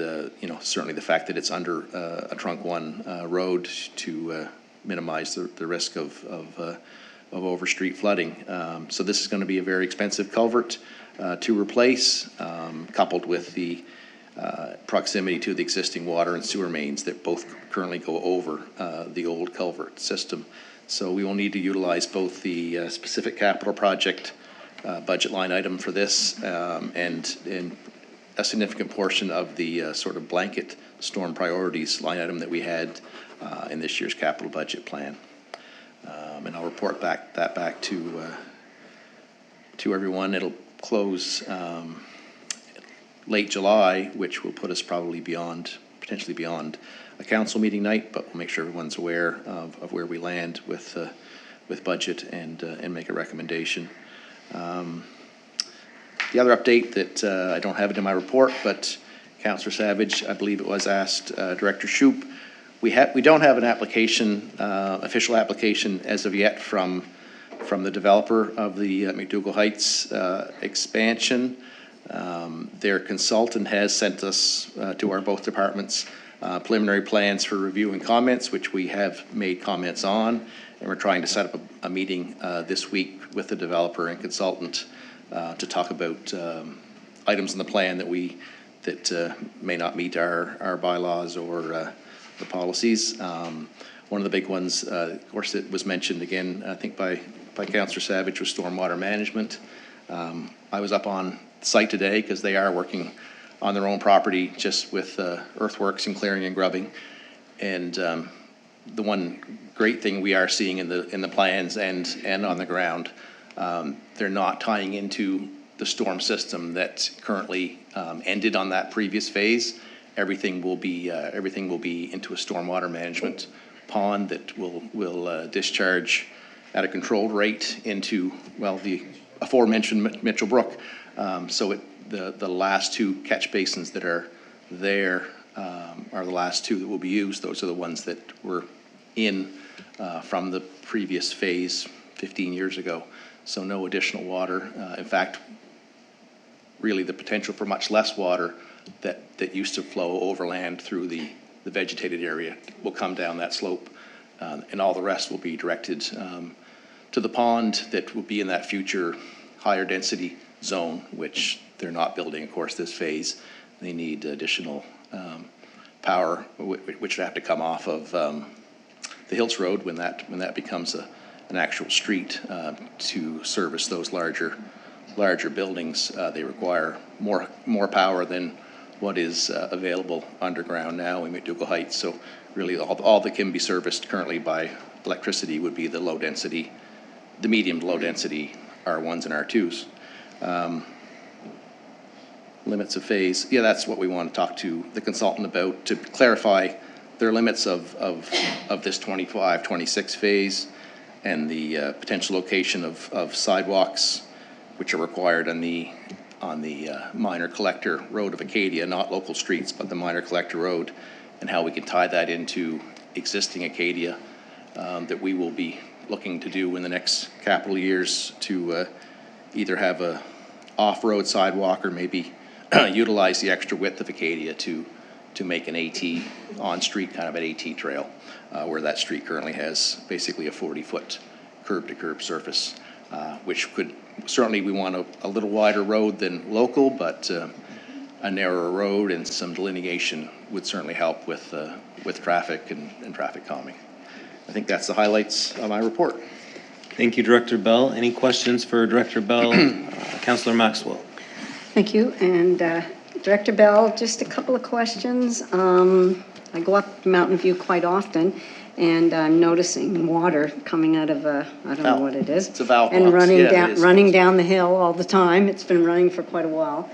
certainly the fact that it's under a Trunk 1 road to minimize the risk of over-street flooding. So this is going to be a very expensive culvert to replace, coupled with the proximity to the existing water and sewer mains that both currently go over the old culvert system. So we will need to utilize both the specific capital project budget line item for this and a significant portion of the sort of blanket storm priorities line item that we had in this year's capital budget plan. And I'll report back to everyone. It'll close late July, which will put us probably potentially beyond a council meeting night, but we'll make sure everyone's aware of where we land with budget and make a recommendation. The other update that I don't have it in my report, but Councillor Savage, I believe it was, asked Director Shoup. We don't have an application, official application as of yet from the developer of the McDougall Heights expansion. Their consultant has sent us to our both departments preliminary plans for review and comments, which we have made comments on, and we're trying to set up a meeting this week with the developer and consultant to talk about items in the plan that may not meet our bylaws or the policies. One of the big ones, of course, that was mentioned again, I think by Councillor Savage, was stormwater management. I was up on site today because they are working on their own property just with earthworks and clearing and grubbing. And the one great thing we are seeing in the plans and on the ground, they're not tying into the storm system that currently ended on that previous phase. Everything will be into a stormwater management pond that will discharge at a controlled rate into, well, the aforementioned Mitchell Brook. So the last two catch basins that are there are the last two that will be used. Those are the ones that were in from the previous phase 15 years ago. So no additional water. In fact, really the potential for much less water that used to flow overland through the vegetated area will come down that slope, and all the rest will be directed to the pond that will be in that future higher density zone, which they're not building, of course, this phase. They need additional power, which would have to come off of the Hills Road when that becomes an actual street to service those larger buildings. They require more power than what is available underground now in McDougall Heights. So really all that can be serviced currently by electricity would be the low density, the medium to low density R1s and R2s. Limits of phase, yeah, that's what we want to talk to the consultant about, to clarify their limits of this 25-26 phase and the potential location of sidewalks which are required on the minor collector road of Acadia, not local streets, but the minor collector road, and how we can tie that into existing Acadia that we will be looking to do in the next couple of years to either have a off-road sidewalk or maybe utilize the extra width of Acadia to make an AT on-street kind of an AT trail where that street currently has basically a 40-foot curb-to-curb surface, which could certainly, we want a little wider road than local, but a narrower road and some delineation would certainly help with traffic and traffic calming. I think that's the highlights of my report. Thank you, Director Bell. Any questions for Director Bell? Councillor Maxwell. Thank you. And Director Bell, just a couple of questions. I go up Mountain View quite often, and I'm noticing water coming out of I don't know what it is. It's a valve And box. running Yeah, it down, is. running down the hill all the time. It's been running for quite a while.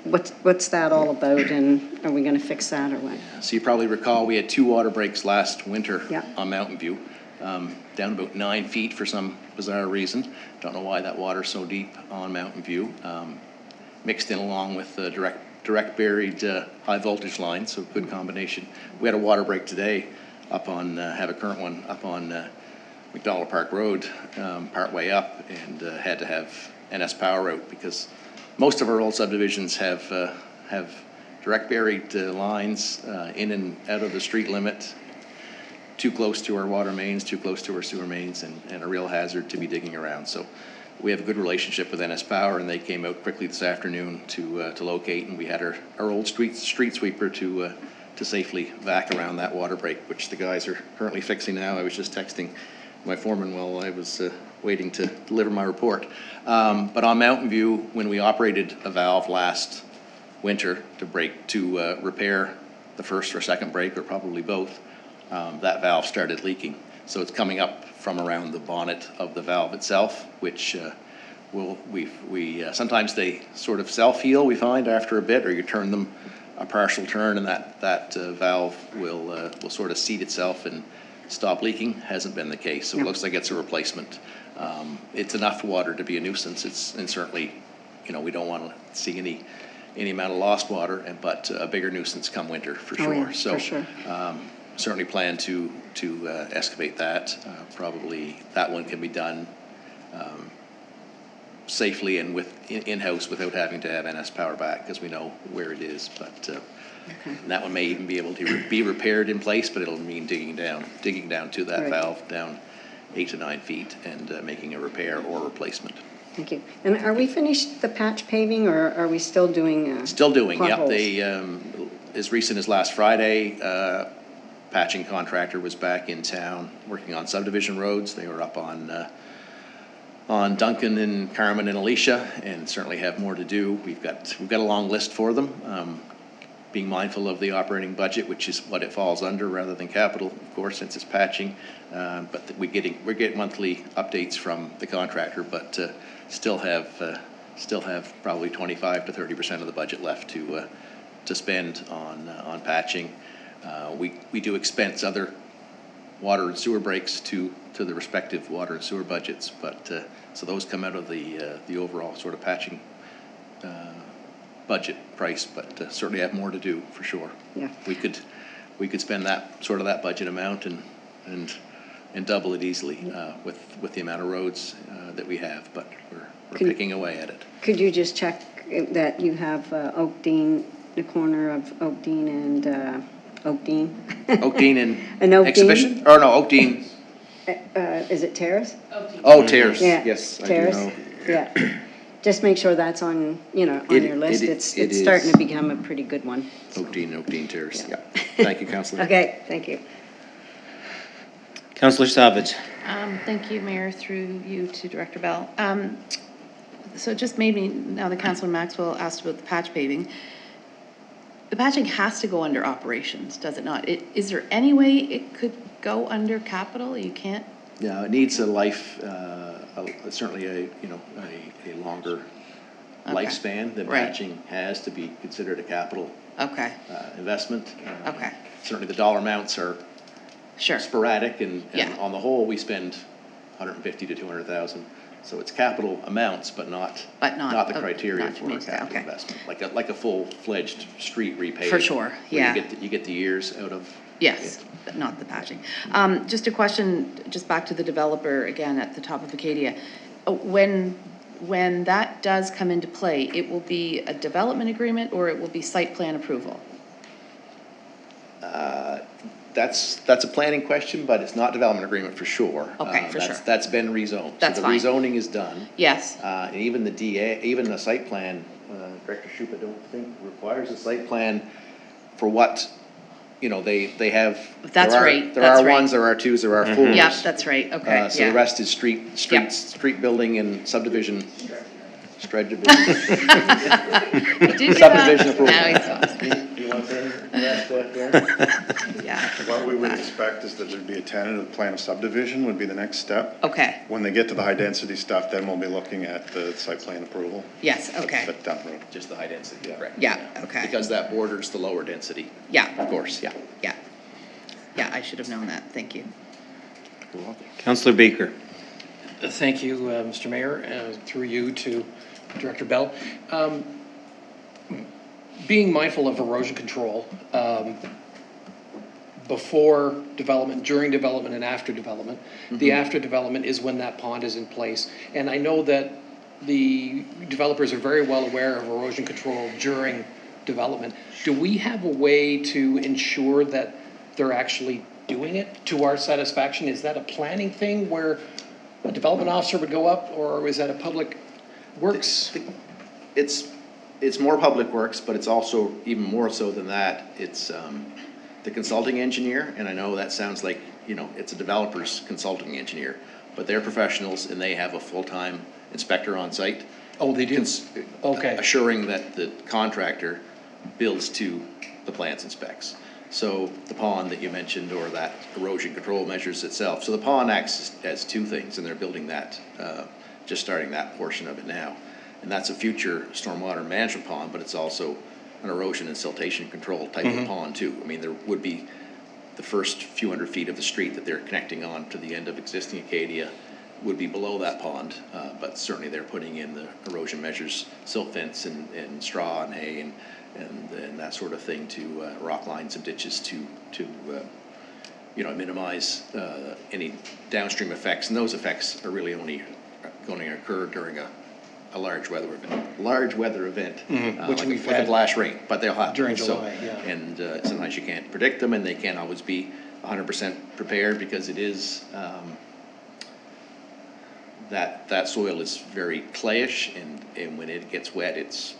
What's that all about, and are we gonna fix that or what? So you probably recall, we had 2 water breaks last winter Yeah. on Mountain View, down about 9 feet for some bizarre reason. Don't know why that water's so deep on Mountain View. Mixed in along with the direct buried high voltage line, so good combination. We had a water break today up on, have a current one up on McDonald Park Road, partway up, and had to have NS Power out because most of our old subdivisions have direct buried lines in and out of the street limit, too close to our water mains, too close to our sewer mains, and a real hazard to be digging around. So we have a good relationship with NS Power, and they came out quickly this afternoon to locate, and we had our old street sweeper to safely vac around that water break, which the guys are currently fixing now. I was just texting my foreman while I was waiting to deliver my report. But on Mountain View, when we operated a valve last winter to repair the first or second break, or probably both, that valve started leaking. So it's coming up from around the bonnet of the valve itself, which sometimes they sort of self-heal, we find, after a bit, or you turn them a partial turn, and that valve will sort of seat itself and stop leaking. Hasn't been the case, so it looks like it's a replacement. It's enough water to be a nuisance. And certainly, we don't want to see any amount of lost water, but a bigger nuisance come winter for sure. Yeah, So for sure. certainly plan to excavate that. Probably that one can be done safely and in-house without having to have NS Power back, because we know where it is. But that one may even be able to be repaired in place, but it'll mean digging down to that Right. valve down 8 to 9 feet and making a repair or replacement. Thank you. And are we finished the patch paving, or are we still doing? Still doing, yep. potholes? They, as recent as last Friday, patching contractor was back in town working on subdivision roads. They were up on Duncan and Carmen and Alicia, and certainly have more to do. We've got a long list for them. Being mindful of the operating budget, which is what it falls under rather than capital, of course, since it's patching. But we're getting monthly updates from the contractor, but still have probably 25 to 30% of the budget left to spend on patching. We do expense other water and sewer breaks to the respective water and sewer budgets, but so those come out of the overall sort of patching budget price, but certainly have more to do for sure. Yeah. We could spend that budget amount and double it easily with the amount of roads that we have, but we're picking away at it. Could you just check that you have Oakdean, the corner of Oakdean and Oakdean? Oakdean An and Oakdean? Exhibition? Or no, Oakdean. Is it Terrace? Oh, Terrace. Yeah. Yes, I do Terrace. know. Yeah. Just make sure that's on your list. It's starting to become a pretty good one. Oakdean Terrace, yeah. Thank you, Councillor. Okay, thank you. Councillor Savage. Thank you, Mayor, through you to Director Bell. So it just made me, now that Councillor Maxwell asked about the patch paving, the patching has to go under operations, does it not? Is there any way it could go under capital? You can't? Yeah, it needs a life, certainly a longer Okay. lifespan than Right. patching has to be considered a capital Okay, investment. Okay. Certainly the dollar amounts are sure. sporadic, and Yeah. on the whole, we spend 150 to 200,000. So it's capital amounts, but not the criteria not to for a meet that, capital okay. investment. Like a full-fledged street repave. For sure, where yeah. You get the years out of. Yes, but not the patching. Just a question, just back to the developer again at the top of Acadia. When that does come into play, it will be a development agreement or it will be site plan approval? That's a planning question, but it's not development agreement for sure. Okay, for sure. That's been rezoned. That's So fine. the rezoning is done. Yes, And even the DA, even the site plan, Director Shoup, I don't think requires a site plan for what, they have. That's right, There that's are right. ones, there are twos, there are fours. yeah, that's right, okay, So the yeah. rest is street building and subdivision Subdivision approval. Now he's off. You want to say that, Darren? Yeah. What we would expect is that there'd be a tentative plan of subdivision would be the next step. Okay, When they get to the high-density stuff, then we'll be looking at the site plan approval. yes, okay, But down the road. Just the high density, correct? yeah, okay, Because that borders the lower density, yeah, of course, yeah. yeah. Yeah, I should have known that, thank you. Councillor Baker. Thank you, Mr. Mayor, through you to Director Bell. Being mindful of erosion control, before development, during development, and after development. The after development is when that pond is in place. And I know that the developers are very well aware of erosion control during development. Do we have a way to ensure that they're actually doing it to our satisfaction? Is that a planning thing where a development officer would go up, or is that a public works? It's more public works, but it's also even more so than that. It's the consulting engineer, and I know that sounds like, you know, it's a developer's consulting engineer, but they're professionals and they have a full-time inspector on site. Oh, they do? Okay. Assuring that the contractor builds to the plans and specs. So the pond that you mentioned, or that erosion control measures itself. So the pond acts as two things, and they're building that, just starting that portion of it now. And that's a future stormwater management pond, but it's also an erosion and siltation control type of pond too. I mean, there would be the first few hundred feet of the street that they're connecting on to the end of existing Acadia would be below that pond, but certainly they're putting in the erosion measures, silt fence and straw and hay and that sort of thing to rock lines and ditches to you know, minimize any downstream effects. And those effects are really only going to occur during a large weather event, Which like we've a had flash rain, but they'll happen. during So- July, yeah. And sometimes you can't predict them, and they can't always be 100% prepared, because it is, that soil is very clayish, and when it gets wet, it's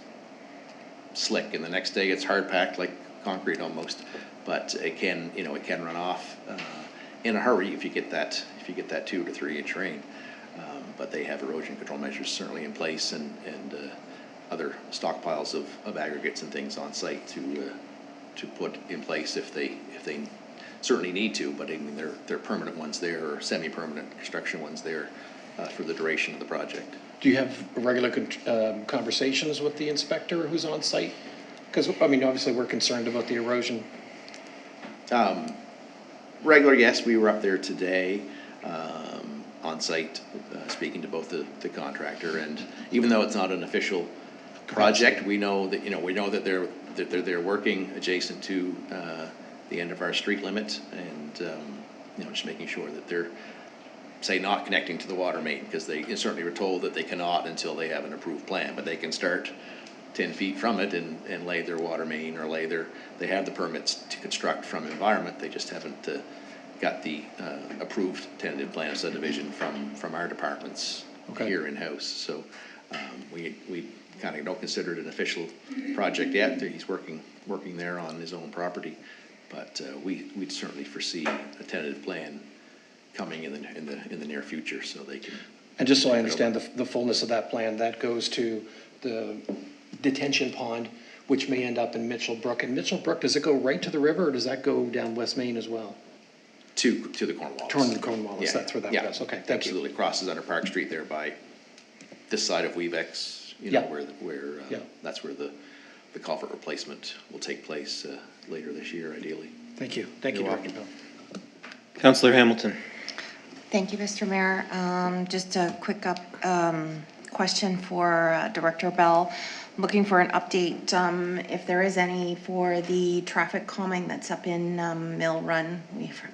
slick, and the next day it's hard packed like concrete almost. But it can, you know, it can run off in a hurry if you get that 2 to 3 inch rain. But they have erosion control measures certainly in place, and other stockpiles of aggregates and things on site to put in place if they certainly need to. But I mean, they're permanent ones there, or semi-permanent construction ones there for the duration of the project. Do you have regular conversations with the inspector who's on site? Because, I mean, obviously, we're concerned about the erosion. Regular, yes, we were up there today, on site, speaking to both the contractor, and even though it's not an official project, we know that they're working adjacent to the end of our street limit, and you know, just making sure that they're, say, not connecting to the water main, because they certainly were told that they cannot until they have an approved plan, but they can start 10 feet from it and lay their water main, or they have the permits to construct from environment. They just haven't got the approved tentative plan of subdivision from our departments here in-house. So we kind of don't consider it an official project yet. He's working there on his own property, but we'd certainly foresee a tentative plan coming in the near future, so they can. And just so I understand the fullness of that plan, that goes to the detention pond, which may end up in Mitchell Brook. And Mitchell Brook, does it go right to the river, or does that go down West Main as well? To the Cornwallis. To the Cornwallis, that's where that goes. Okay, thank you. Absolutely, crosses under Park Street there by this side of Weevex, you know, where that's where the culvert replacement will take place later this year, ideally. Thank you. Thank you, Director Bell. Councillor Hamilton. Thank you, Mr. Mayor. Just a quick question for Director Bell. I'm looking for an update, if there is any, for the traffic calming that's up in Mill Run.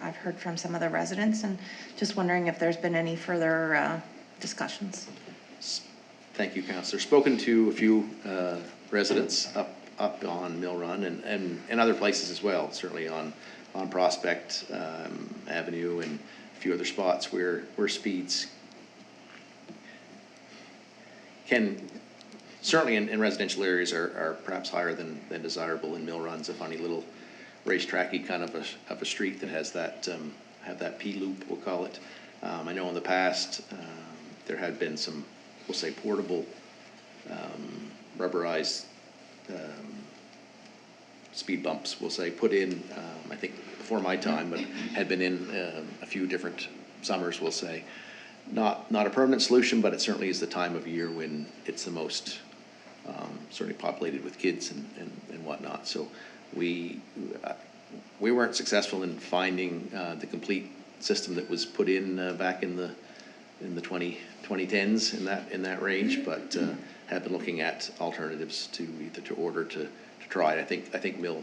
I've heard from some of the residents, and just wondering if there's been any further discussions. Thank you, Councillor. Spoken to a few residents up on Mill Run and other places as well, certainly on Prospect Avenue and a few other spots where speeds can, certainly in residential areas, are perhaps higher than desirable. And Mill Run's a funny little racetracky kind of a street that has that P loop, we'll call it. I know in the past there had been some, we'll say, portable rubberized speed bumps, we'll say, put in, I think before my time, but had been in a few different summers, we'll say. Not a permanent solution, but it certainly is the time of year when it's the most certainly populated with kids and whatnot. So we weren't successful in finding the complete system that was put in back in the 2010s in that range, but have been looking at alternatives to either to order to try it. I think Mill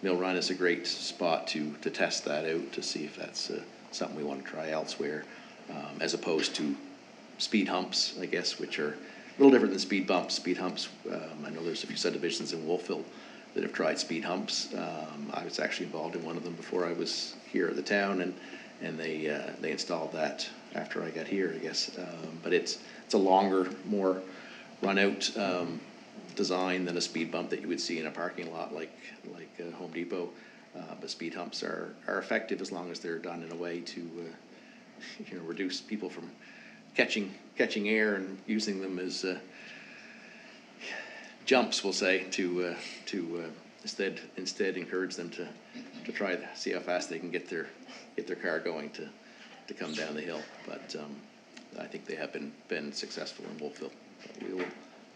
Run is a great spot to test that out, to see if that's something we want to try elsewhere, as opposed to speed humps, I guess, which are a little different than speed bumps. Speed humps, I know there's a few subdivisions in Wolfville that have tried speed humps. I was actually involved in one of them before I was here at the town, and they installed that after I got here, I guess. But it's a longer, more run out design than a speed bump that you would see in a parking lot like Home Depot. But speed humps are effective as long as they're done in a way to reduce people from catching air and using them as jumps, we'll say, to instead encourage them to try to see how fast they can get their car going to come down the hill. But I think they have been successful in Wolfville. We will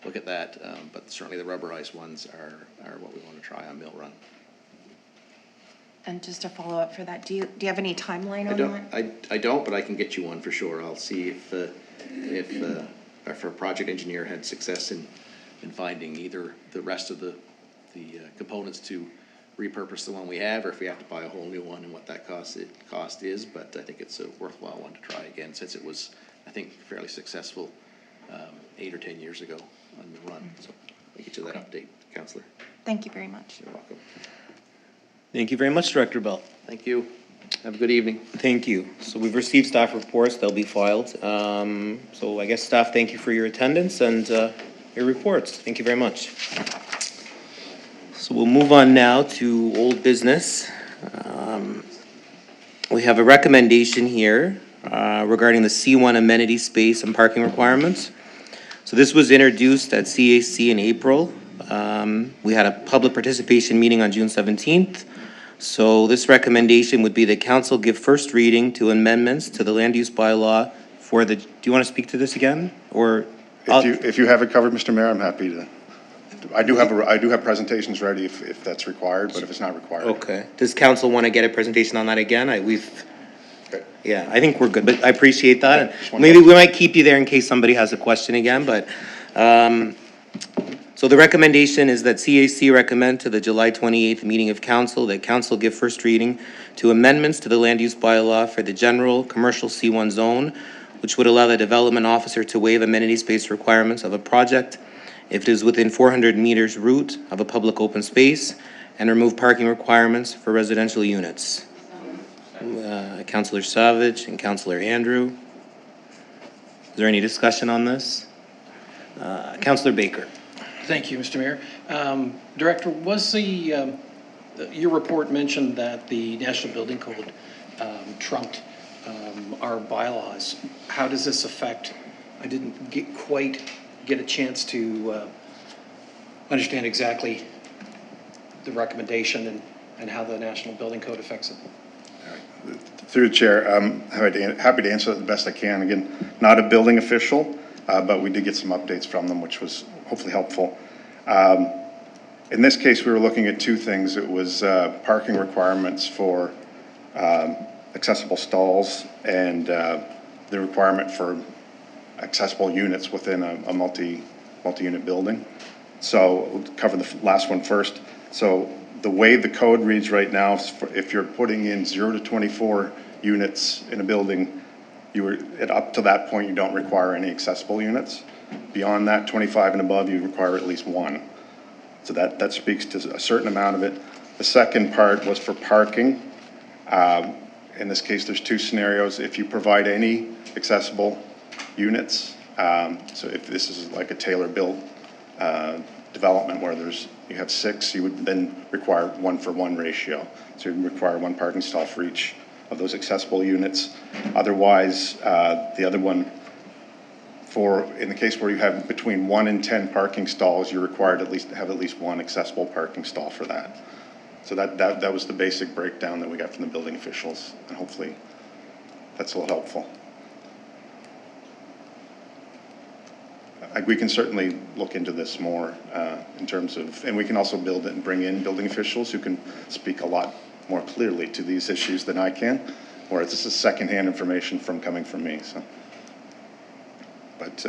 look at that, but certainly the rubberized ones are what we want to try on Mill Run. And just a follow-up for that, do you have any timeline on that? I don't, but I can get you one for sure. I'll see if our project engineer had success in finding either the rest of the components to repurpose the one we have, or if we have to buy a whole new one and what that cost is. But I think it's a worthwhile one to try again, since it was, I think, fairly successful 8 or 10 years ago on the run. So I'll get you that update, Councillor. Thank you very much. You're welcome. Thank you very much, Director Bell. Thank you. Have a good evening. Thank you. So we've received staff reports, they'll be filed. So I guess staff, thank you for your attendance and your reports. Thank you very much. So we'll move on now to old business. We have a recommendation here regarding the C1 amenity space and parking requirements. So this was introduced at CAC in April. We had a public participation meeting on June 17th. So this recommendation would be that council give first reading to amendments to the land use bylaw for the, do you want to speak to this again? Or If you have it covered, Mr. Mayor, I'm happy to. I do have presentations ready if that's required, but if it's not required. Okay. Does council want to get a presentation on that again? Okay. Yeah, I think we're good, but I appreciate that. And maybe we might keep you there in case somebody has a question again, but, so the recommendation is that CAC recommend to the July 28th meeting of council that council give first reading to amendments to the land use bylaw for the general commercial C1 zone, which would allow the development officer to waive amenity space requirements of a project if it is within 400 meters route of a public open space, and remove parking requirements for residential units. Councillor Savage and Councillor Andrew. Is there any discussion on this? Councillor Baker. Thank you, Mr. Mayor. Director, was your report mentioned that the National Building Code trumped our bylaws? How does this affect? I didn't quite get a chance to understand exactly the recommendation and how the National Building Code affects it. Through the chair, I'm happy to answer that the best I can. Again, not a building official, but we did get some updates from them, which was hopefully helpful. In this case, we were looking at two things. It was parking requirements for accessible stalls and the requirement for accessible units within a multi-unit building. So we'll cover the last one first. So the way the code reads right now, if you're putting in 0 to 24 units in a building, up to that point, you don't require any accessible units. Beyond that, 25 and above, you require at least one. So that speaks to a certain amount of it. The second part was for parking. In this case, there's two scenarios. If you provide any accessible units, so if this is like a tailor-built development where you have 6, you would then require 1-for-1 ratio. So you require 1 parking stall for each of those accessible units. Otherwise, the other one, in the case where you have between 1 and 10 parking stalls, you're required to have at least one accessible parking stall for that. So that was the basic breakdown that we got from the building officials, and hopefully that's a little helpful. We can certainly look into this more in terms of, and we can also build it and bring in building officials who can speak a lot more clearly to these issues than I can, whereas this is secondhand information coming from me. So, but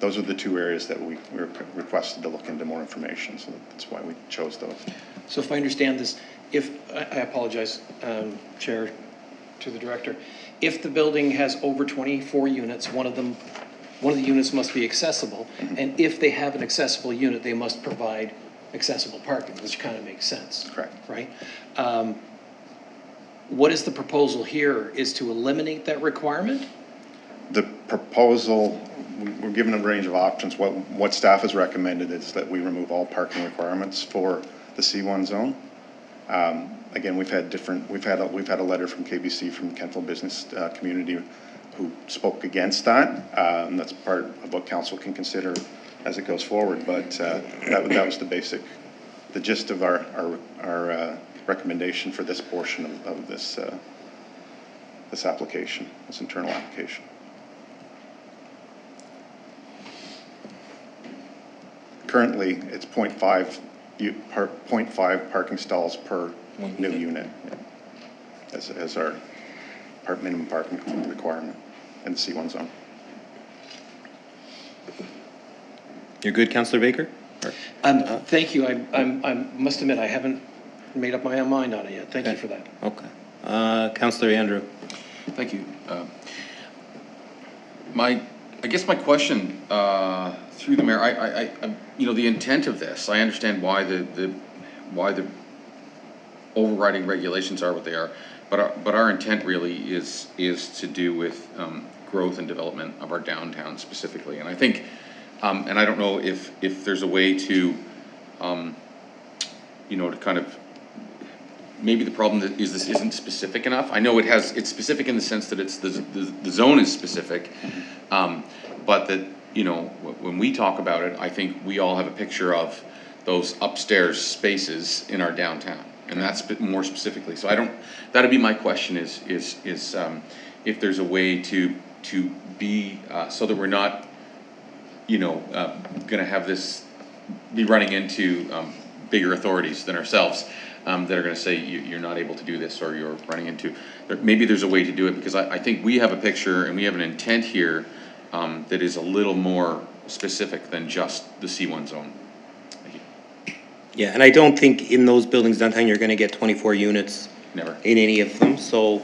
those are the two areas that we were requested to look into more information. So that's why we chose those. So if I understand this, I apologize, Chair, to the Director. If the building has over 24 units, one of the units must be accessible, and if they have an accessible unit, they must provide accessible parking, which kind of makes sense. Correct. Right? What is the proposal here? Is to eliminate that requirement? The proposal, we're given a range of options. What staff has recommended is that we remove all parking requirements for the C1 zone. Again, we've had a letter from KBC, from the Kentville business community, who spoke against that. And that's part of what council can consider as it goes forward. But that was the gist of our recommendation for this portion of this application, this internal application. Currently, it's 0.5 parking stalls per new unit as our minimum parking requirement in the C1 zone. You're good, Councillor Baker? Thank you. I must admit, I haven't made up my own mind on it yet. Thank you for that. Okay. Councillor Andrew. Thank you. I guess my question through the mayor, I the intent of this, I understand why the overriding regulations are what they are, but our intent really is to do with growth and development of our downtown specifically. And I think, and I don't know if there's a way to, to kind of, maybe the problem is this isn't specific enough. I know it's specific in the sense that it's the zone is specific, but that, when we talk about it, I think we all have a picture of those upstairs spaces in our downtown, and that's more specifically. So that'd be my question is if there's a way to be, so that we're not, gonna have this, be running into bigger authorities than ourselves that are gonna say you're not able to do this, or you're running into, maybe there's a way to do it, because I think we have a picture and we have an intent here that is a little more specific than just the C1 zone. Thank you. Yeah, and I don't think in those buildings downtown you're going to get 24 units. Never. In any of them, so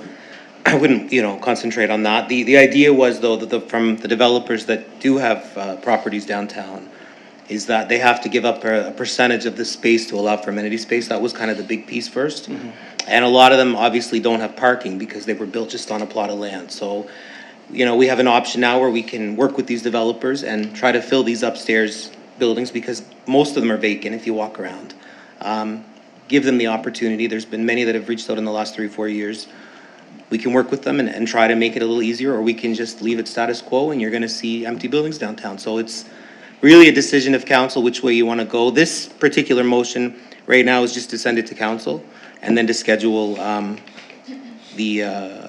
I wouldn't, concentrate on that. The idea was, though, that from the developers that do have properties downtown, is that they have to give up a percentage of the space to allow for amenity space. That was kind of the big piece first. Mm-hmm. And a lot of them obviously don't have parking because they were built just on a plot of land. So, we have an option now where we can work with these developers and try to fill these upstairs buildings, because most of them are vacant if you walk around. Give them the opportunity. There's been many that have reached out in the last 3 or 4 years. We can work with them and try to make it a little easier, or we can just leave it status quo and you're going to see empty buildings downtown. So it's really a decision of council which way you want to go. This particular motion right now is just to send it to council and then to schedule the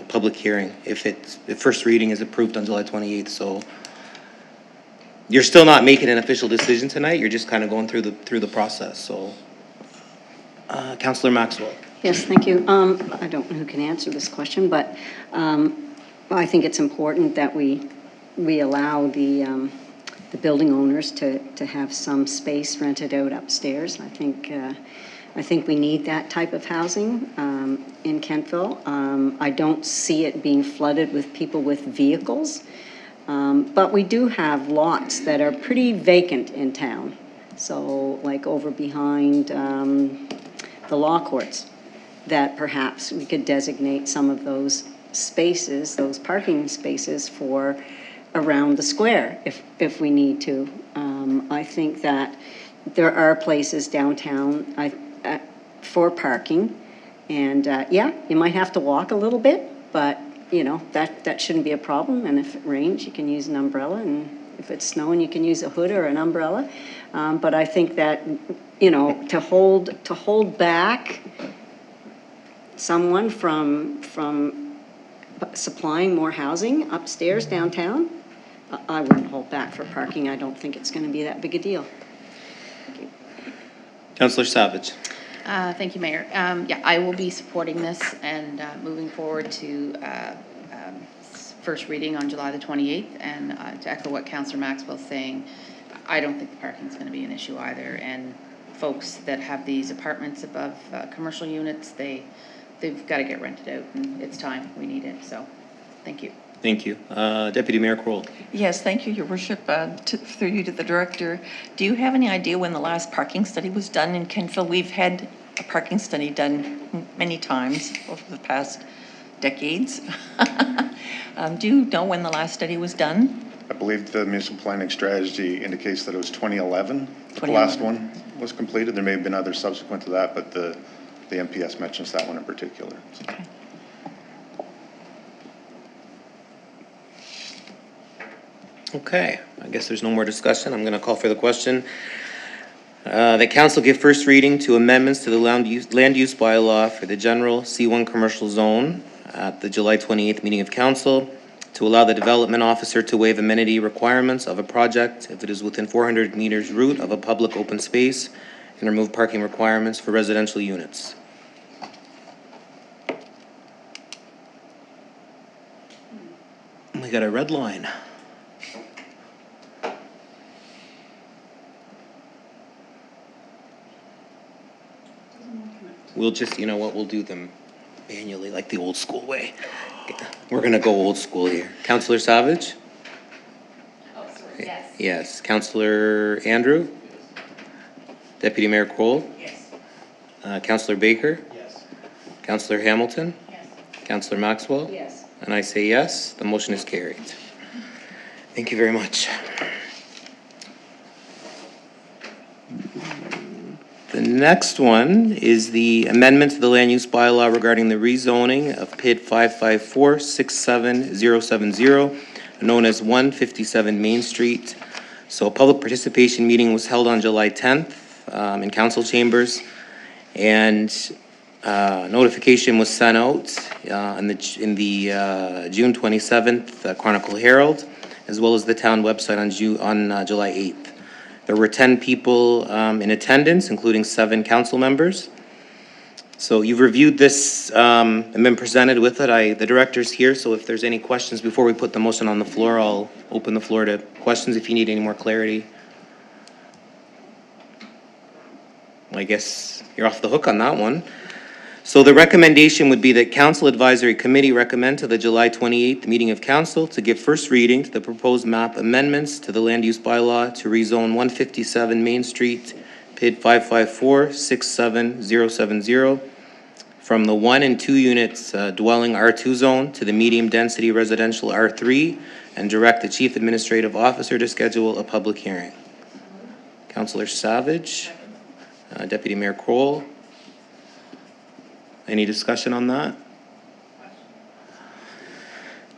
public hearing if first reading is approved on July 28th. So you're still not making an official decision tonight. You're just kind of going through the process. So, Councillor Maxwell. Yes, thank you. I don't know who can answer this question, but I think it's important that we allow the building owners to have some space rented out upstairs. I think we need that type of housing in Kentville. I don't see it being flooded with people with vehicles, but we do have lots that are pretty vacant in town. So like over behind the law courts, that perhaps we could designate some of those spaces, those parking spaces for around the square if we need to. I think that there are places downtown for parking, and yeah, you might have to walk a little bit, but you know, that shouldn't be a problem, and if it rains, you can use an umbrella, and if it's snowing, you can use a hood or an umbrella. But I think that, you know, to hold back someone from supplying more housing upstairs downtown, I wouldn't hold back for parking. I don't think it's going to be that big a deal. Councillor Savage. Thank you, Mayor. Yeah, I will be supporting this and moving forward to first reading on July the 28th. And to echo what Councillor Maxwell's saying, I don't think the parking is going to be an issue either. And folks that have these apartments above commercial units, they've got to get rented out, and it's time. We need it. So, thank you. Thank you. Deputy Mayor Kroll. Yes, thank you, Your Worship. Through you to the Director, do you have any idea when the last parking study was done in Kentville? We've had a parking study done many times over the past decades. Do you know when the last study was done? I believe the municipal planning strategy indicates that it was 2011. The 2011. last one was completed. There may have been others subsequent to that, but the MPS mentions that one in particular. So. Okay. Okay, I guess there's no more discussion. I'm going to call for the question. The council give first reading to amendments to the land use bylaw for the general C1 commercial zone at the July 28th meeting of council to allow the development officer to waive amenity requirements of a project if it is within 400 meters route of a public open space and remove parking requirements for residential units. We got a red line. We'll just, you know what, we'll do them manually, like the old school way. We're gonna go old school here. Councillor Savage? Oh, sorry, yes. Yes. Councillor Andrew? Deputy Mayor Kroll? Yes. Councillor Baker? Yes. Councillor Hamilton? Yes. Councillor Maxwell? Yes. And I say yes, the motion is carried. Thank you very much. The next one is the amendment to the land use bylaw regarding the rezoning of PID 554-67070, known as 157 Main Street. So a public participation meeting was held on July 10th in council chambers, and notification was sent out in the June 27th Chronicle Herald, as well as the town website on July 8th. There were 10 people in attendance, including 7 council members. So you've reviewed this and been presented with it. The director's here, so if there's any questions before we put the motion on the floor, I'll open the floor to questions if you need any more clarity. I guess you're off the hook on that one. So the recommendation would be that Council Advisory Committee recommend to the July 28th meeting of council to give first reading to the proposed map amendments to the land use bylaw to rezone 157 Main Street, PID 554-67070, from the 1 and 2 units dwelling R2 zone to the medium density residential R3, and direct the Chief Administrative Officer to schedule a public hearing. Councillor Savage, Deputy Mayor Kroll. Any discussion on that?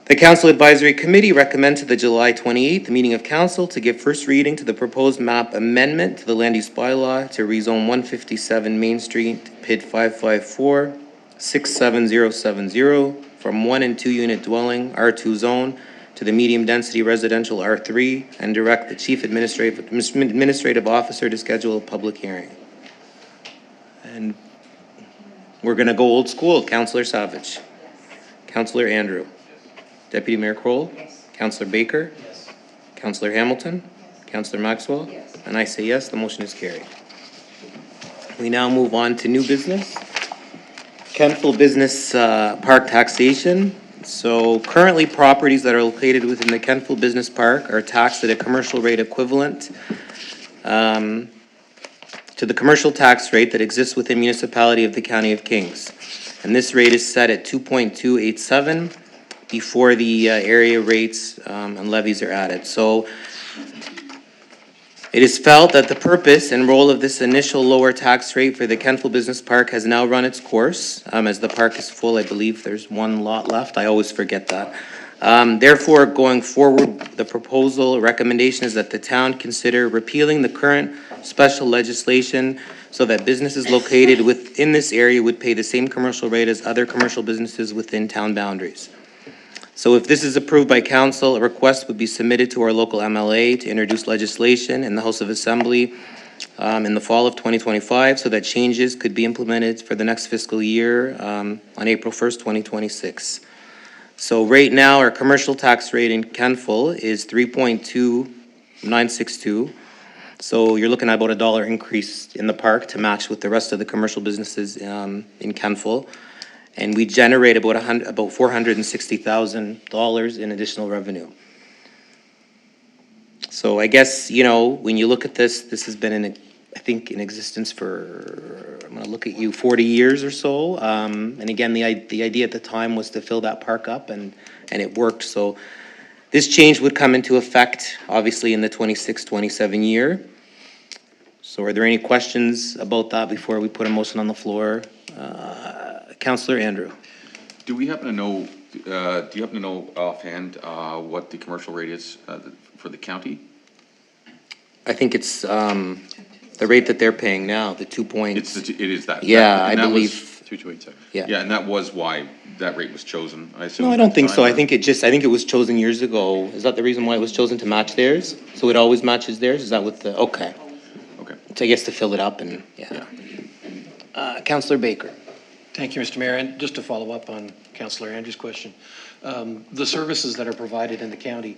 The Council Advisory Committee recommend to the July 28th meeting of council to give first reading to the proposed map amendment to the land use bylaw to rezone 157 Main Street, PID 554-67070, from 1 and 2 unit dwelling R2 zone to the medium density residential R3, and direct the Chief Administrative Officer to schedule a public hearing. And we're going to go old school. Councillor Savage. Yes. Councillor Andrew. Yes. Deputy Mayor Kroll. Yes. Councillor Baker. Yes. Councillor Hamilton. Yes. Councillor Maxwell. Yes. And I say yes, the motion is carried. We now move on to new business. Kentville Business Park taxation. So currently properties that are located within the Kentville Business Park are taxed at a commercial rate equivalent to the commercial tax rate that exists within municipality of the County of Kings. And this rate is set at 2.287 before the area rates and levies are added. So It is felt that the purpose and role of this initial lower tax rate for the Kentville Business Park has now run its course. As the park is full, I believe there's one lot left. I always forget that. Therefore, going forward, the proposal recommendation is that the town consider repealing the current special legislation so that businesses located within this area would pay the same commercial rate as other commercial businesses within town boundaries. So if this is approved by council, a request would be submitted to our local MLA to introduce legislation in the House of Assembly in the fall of 2025 so that changes could be implemented for the next fiscal year on April 1st, 2026. So right now, our commercial tax rate in Kentville is 3.2962. So you're looking at about $1 increase in the park to match with the rest of the commercial businesses in Kentville. And we generate about $460,000 in additional revenue. So I guess, you know, when you look at this, this has been I think in existence for, I'm gonna look at you, 40 years or so. And again, the idea at the time was to fill that park up and it worked. So this change would come into effect, obviously, in the 26-27 year. So are there any questions about that before we put a motion on the floor? Councillor Andrew. Do we happen to know, offhand, what the commercial rate is for the county? I think it's the rate that they're paying now, the 2 points. It is that. Yeah, I and that was- believe. 2.27. Yeah. Yeah, and that was why that rate was chosen, I assume. No, I at don't the think time, so. I or- think it was chosen years ago. Is that the reason why it was chosen, to match theirs? So it always matches theirs? Is that what okay. Okay. So I guess to fill it up and, yeah. Councillor Baker. Thank you, Mr. Mayor. And just to follow up on Councillor Andrew's question, the services that are provided in the county,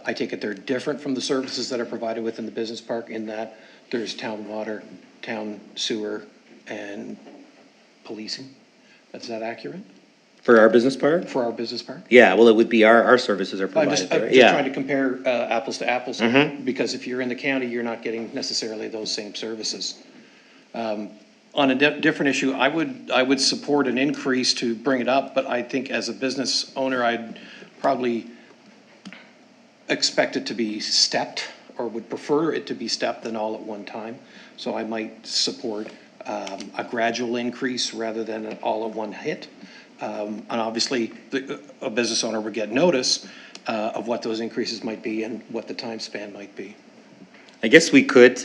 I take it they're different from the services that are provided within the business park in that there's town water, town sewer, and policing. Is that accurate For our business park? for our business park? Yeah, well, it would be our services are I'm provided just there. trying Yeah. to compare apples to apples, Mhm. because if you're in the county, you're not getting necessarily those same services. On a different issue, I would support an increase to bring it up, but I think as a business owner, I'd probably expect it to be stepped, or would prefer it to be stepped than all at one time. So I might support a gradual increase rather than an all at one hit. And obviously, a business owner would get notice of what those increases might be and what the time span might be. I guess we could,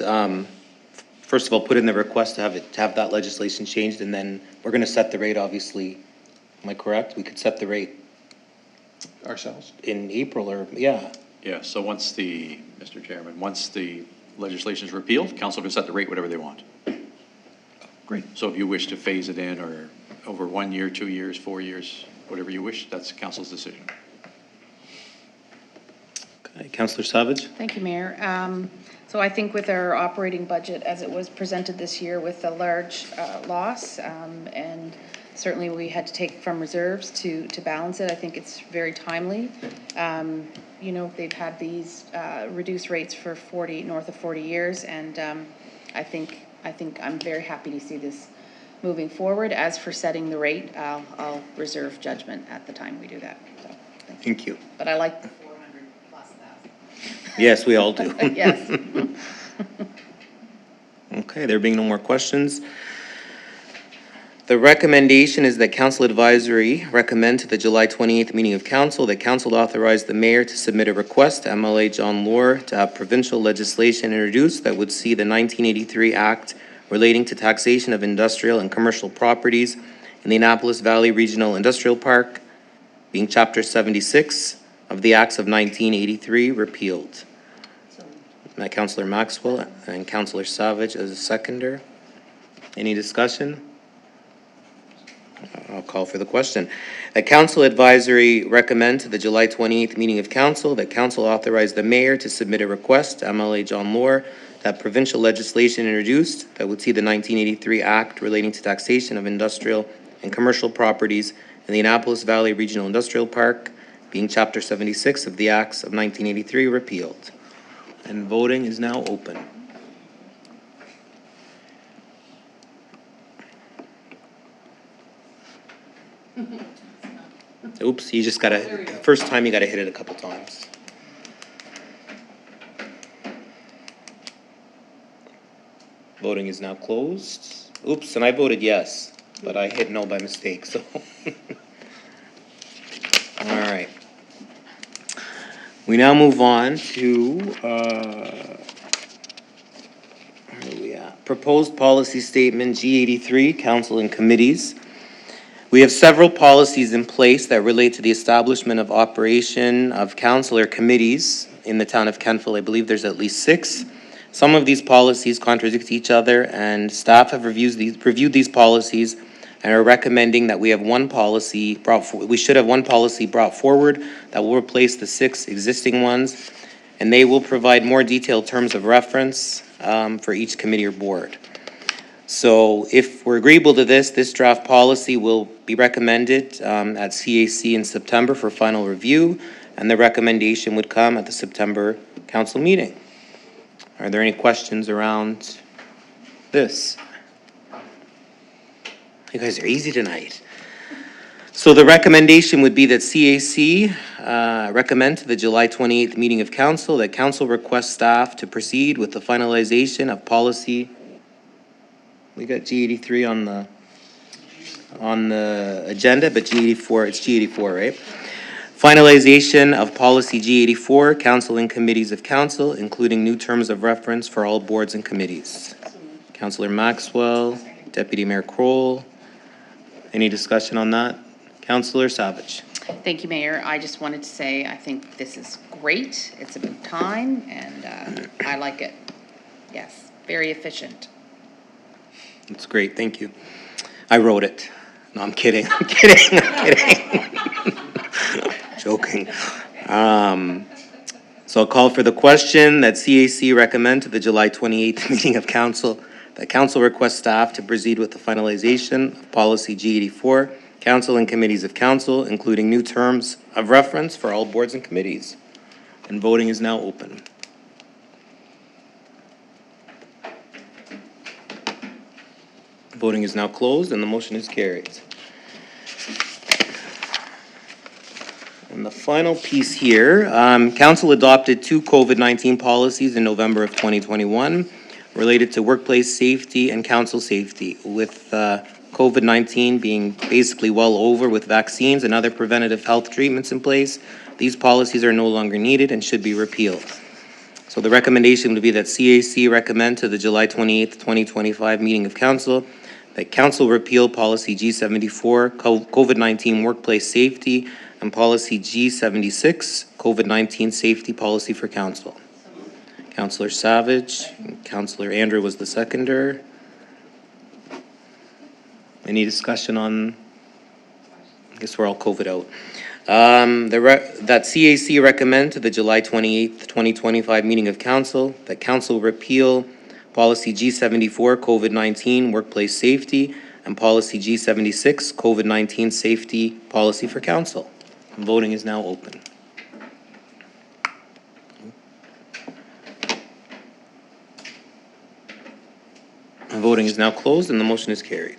first of all, put in the request to have that legislation changed, and then we're gonna set the rate, obviously. Am I correct? We could set the rate Ourselves? in April or, yeah. Yeah, so Mr. Chairman, once the legislation is repealed, council can set the rate whatever they want. Great. So if you wish to phase it in or over 1 year, 2 years, 4 years, whatever you wish, that's council's decision. Okay, Councillor Savage? Thank you, Mayor. So I think with our operating budget as it was presented this year with a large loss, and certainly we had to take from reserves to balance it, I think it's very timely. You know, they've had these reduced rates for north of 40 years, and I think I'm very happy to see this moving forward. As for setting the rate, I'll reserve judgment at the time we do that. So, Thank you. but I like the 400 plus thousand. Yes, we all do. Yes. Okay, there being no more questions. The recommendation is that council advisory recommend to the July 28th meeting of council that council authorize the mayor to submit a request to MLA John Lohr to have provincial legislation introduced that would see the 1983 Act relating to taxation of industrial and commercial properties in the Annapolis Valley Regional Industrial Park, being Chapter 76 of the Acts of 1983, repealed. Councillor Maxwell and Councillor Savage as a seconder. Any discussion? I'll call for the question. That council advisory recommend to the July 28th meeting of council that council authorize the mayor to submit a request to MLA John Lohr to have provincial legislation introduced that would see the 1983 Act relating to taxation of industrial and commercial properties in the Annapolis Valley Regional Industrial Park, being Chapter 76 of the Acts of 1983, repealed. And voting is now open. Oops, you just gotta, first time you gotta hit it a couple times. Voting is now closed. Oops, and I voted yes, but I hit no by mistake, so. All right. We now move on to, where are we at? Proposed policy statement G83, council and committees. We have several policies in place that relate to the establishment of operation of council or committees in the town of Kentville. I believe there's at least 6. Some of these policies contradict each other, and staff have reviewed these policies and are recommending that we have one policy we should have one policy brought forward that will replace the 6 existing ones, and they will provide more detailed terms of reference for each committee or board. So if we're agreeable to this draft policy will be recommended at CAC in September for final review, and the recommendation would come at the September council meeting. Are there any questions around this? You guys are easy tonight. So the recommendation would be that CAC recommend to the July 28th meeting of council that council request staff to proceed with the finalization of policy. We got G83 on the agenda, but G84, it's G84, right? Finalization of policy G84, council and committees of council, including new terms of reference for all boards and committees. Councillor Maxwell, Deputy Mayor Kroll. Any discussion on that? Councillor Savage. Thank you, Mayor. I just wanted to say I think this is great. It's about time, and I like it. Yes, very efficient. That's great, thank you. I wrote it. No, I'm kidding, I'm kidding, I'm kidding. Joking. So I'll call for the question that CAC recommend to the July 28th meeting of council that council request staff to proceed with the finalization of policy G84, council and committees of council, including new terms of reference for all boards and committees. And voting is now open. Voting is now closed and the motion is carried. And the final piece here, council adopted 2 COVID-19 policies in November of 2021 related to workplace safety and council safety, with COVID-19 being basically well over with vaccines and other preventative health treatments in place. These policies are no longer needed and should be repealed. So the recommendation would be that CAC recommend to the July 28th, 2025 meeting of council that council repeal policy G74, COVID-19 workplace safety, and policy G76, COVID-19 safety policy for council. Councillor Savage, Councillor Andrew was the seconder. Any discussion on, I guess we're all COVID out. That CAC recommend to the July 28th, 2025 meeting of council that council repeal policy G74, COVID-19 workplace safety, and policy G76, COVID-19 safety policy for council. Voting is now open. Voting is now closed and the motion is carried.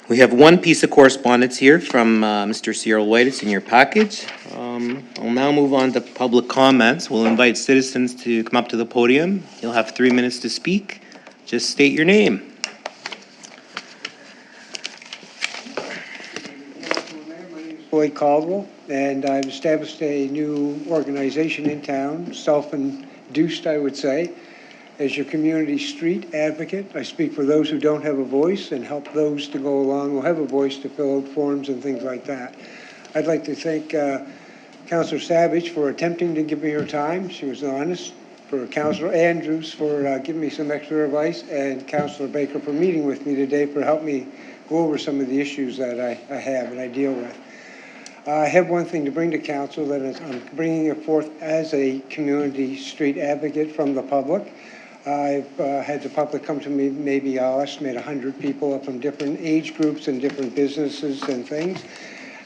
We have one piece of correspondence here from Mr. Cyril White. It's in your package. I'll now move on to public comments. We'll invite citizens to come up to the podium. You'll have 3 minutes to speak. Just state your name. Lloyd Caldwell, and I've established a new organization in town, self-induced, I would say, as your community street advocate. I speak for those who don't have a voice and help those to go along who have a voice to fill out forms and things like that. I'd like to thank Councillor Savage for attempting to give me her time. She was honest. For Councillor Andrews for giving me some extra advice, and Councillor Baker for meeting with me today for helping me go over some of the issues that I have and I deal with. I have one thing to bring to council, that is I'm bringing it forth as a community street advocate from the public. I've had the public come to me, maybe I'll estimate 100 people from different age groups and different businesses and things.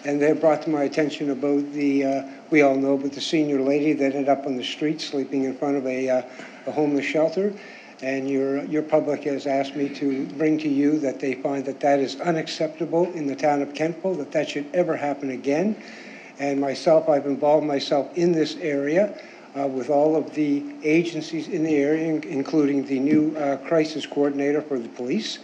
And they brought to my attention about the, we all know, but the senior lady that ended up on the street sleeping in front of a homeless shelter. And your public has asked me to bring to you that they find that that is unacceptable in the town of Kentville, that should ever happen again. And myself, I've involved myself in this area. with all of the agencies in the area, including the new crisis coordinator for the police.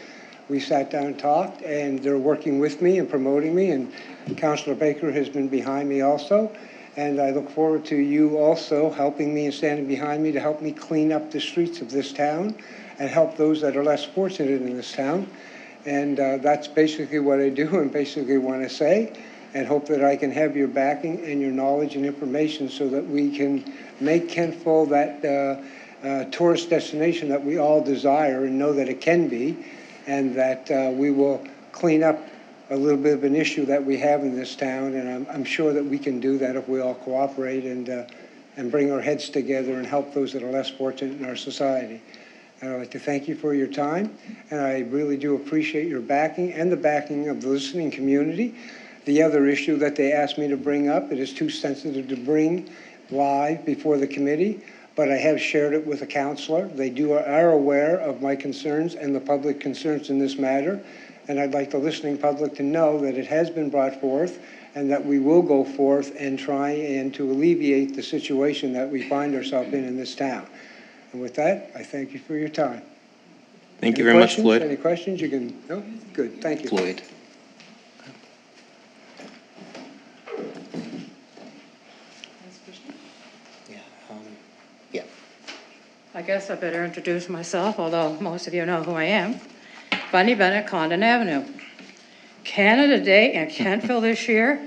We sat down and talked, and they're working with me and promoting me, and Councillor Baker has been behind me also. And I look forward to you also helping me and standing behind me to help me clean up the streets of this town and help those that are less fortunate in this town. And that's basically what I do and basically want to say, and hope that I can have your backing and your knowledge and information so that we can make Kentville that tourist destination that we all desire and know that it can be, and that we will clean up a little bit of an issue that we have in this town, and I'm sure that we can do that if we all cooperate and bring our heads together and help those that are less fortunate in our society. And I'd like to thank you for your time, and I really do appreciate your backing and the backing of the listening community. The other issue that they asked me to bring up, it is too sensitive to bring live before the committee, but I have shared it with a councillor. They are aware of my concerns and the public concerns in this matter, and I'd like the listening public to know that it has been brought forth and that we will go forth and try and to alleviate the situation that we find ourselves in this town. And with that, I thank you for your time. Thank you very much, Questions? Floyd. Any questions? You can, no? Good, thank you. Floyd. Yeah. I guess I better introduce myself, although most of you know who I am. Bunny Bennett, Condon Avenue. Canada Day in Kentville this year.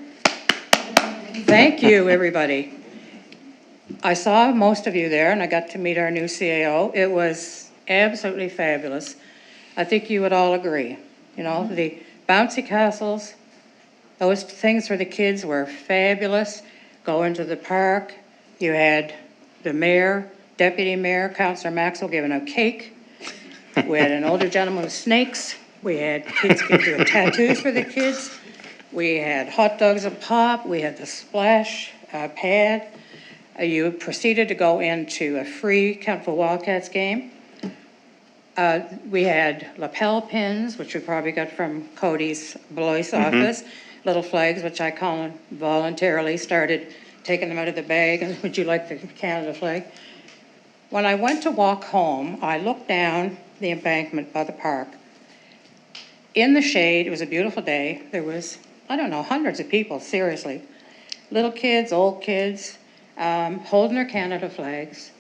Thank you, everybody. I saw most of you there, and I got to meet our new CAO. It was absolutely fabulous. I think you would all agree. You know, the bouncy castles, those things for the kids were fabulous. Going to the park, you had the mayor, deputy mayor, Councillor Maxwell giving out cake. We had an older gentleman with snakes. We had kids doing tattoos for the kids. We had hot dogs and pop. We had the splash pad. You proceeded to go into a free Kentville Wildcats game. We had lapel pins, which we probably got from Cody's Blois office. Little flags, which I call them voluntarily, started taking them out of the bag. And would you like the Canada flag? When I went to walk home, I looked down the embankment by the park. In the shade, it was a beautiful day. There was, I don't know, hundreds of people, seriously. Little kids, old kids, holding their Canada flags.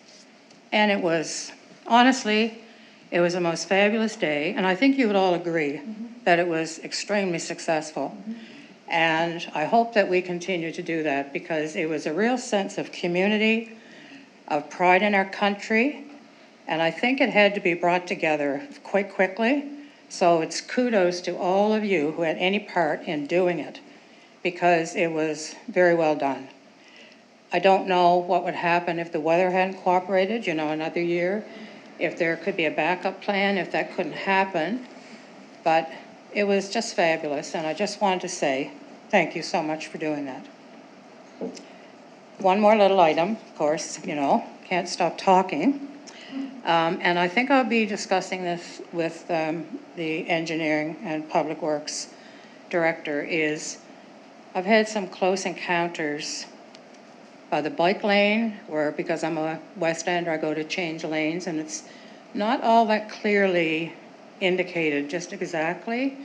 And it was, honestly, it was the most fabulous day. And I think you would all agree that it was extremely successful. And I hope that we continue to do that because it was a real sense of community, of pride in our country. And I think it had to be brought together quite quickly. So it's kudos to all of you who had any part in doing it because it was very well done. I don't know what would happen if the weather hadn't cooperated, you know, another year, if there could be a backup plan, if that couldn't happen. But it was just fabulous. And I just wanted to say thank you so much for doing that. One more little item, of course, you know, can't stop talking. And I think I'll be discussing this with the Engineering and Public Works Director is I've had some close encounters by the bike lane where because I'm a West Ender, I go to change lanes and it's not all that clearly indicated just exactly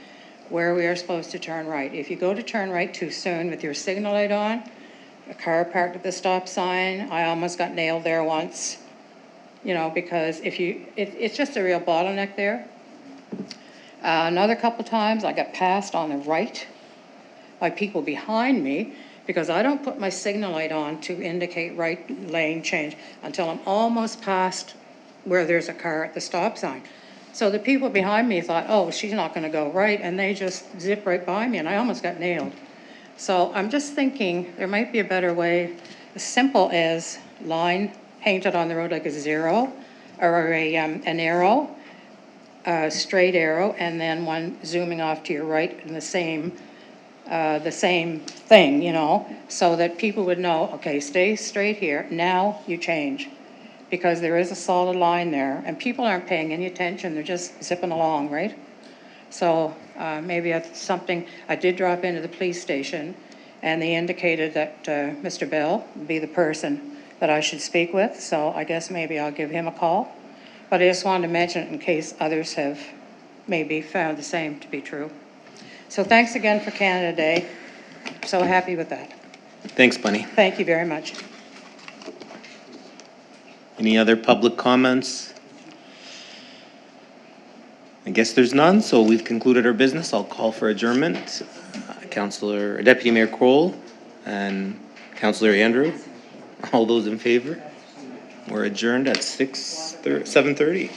where we are supposed to turn right. If you go to turn right too soon with your signal light on, a car parked at the stop sign, I almost got nailed there once. You know, because if you, it's just a real bottleneck there. Another couple times I got passed on the right by people behind me because I don't put my signal light on to indicate right lane change until I'm almost past where there's a car at the stop sign. So the people behind me thought, oh, she's not going to go right, and they just zipped right by me, and I almost got nailed. So I'm just thinking there might be a better way, as simple as line painted on the road like a zero or an arrow, a straight arrow, and then one zooming off to your right in the same thing, you know, so that people would know, okay, stay straight here, now you change. Because there is a solid line there, and people aren't paying any attention, they're just zipping along, right? So maybe that's something, I did drop into the police station, and they indicated that Mr. Bell would be the person that I should speak with, so I guess maybe I'll give him a call. But I just wanted to mention it in case others have maybe found the same to be true. So thanks again for Canada Day. So happy with that. Thanks, Bunny. Thank you very much. Any other public comments? I guess there's none, so we've concluded our business. I'll call for adjournment. Deputy Mayor Kroll and Councillor Andrew, all those in favor? We're adjourned at 7:30.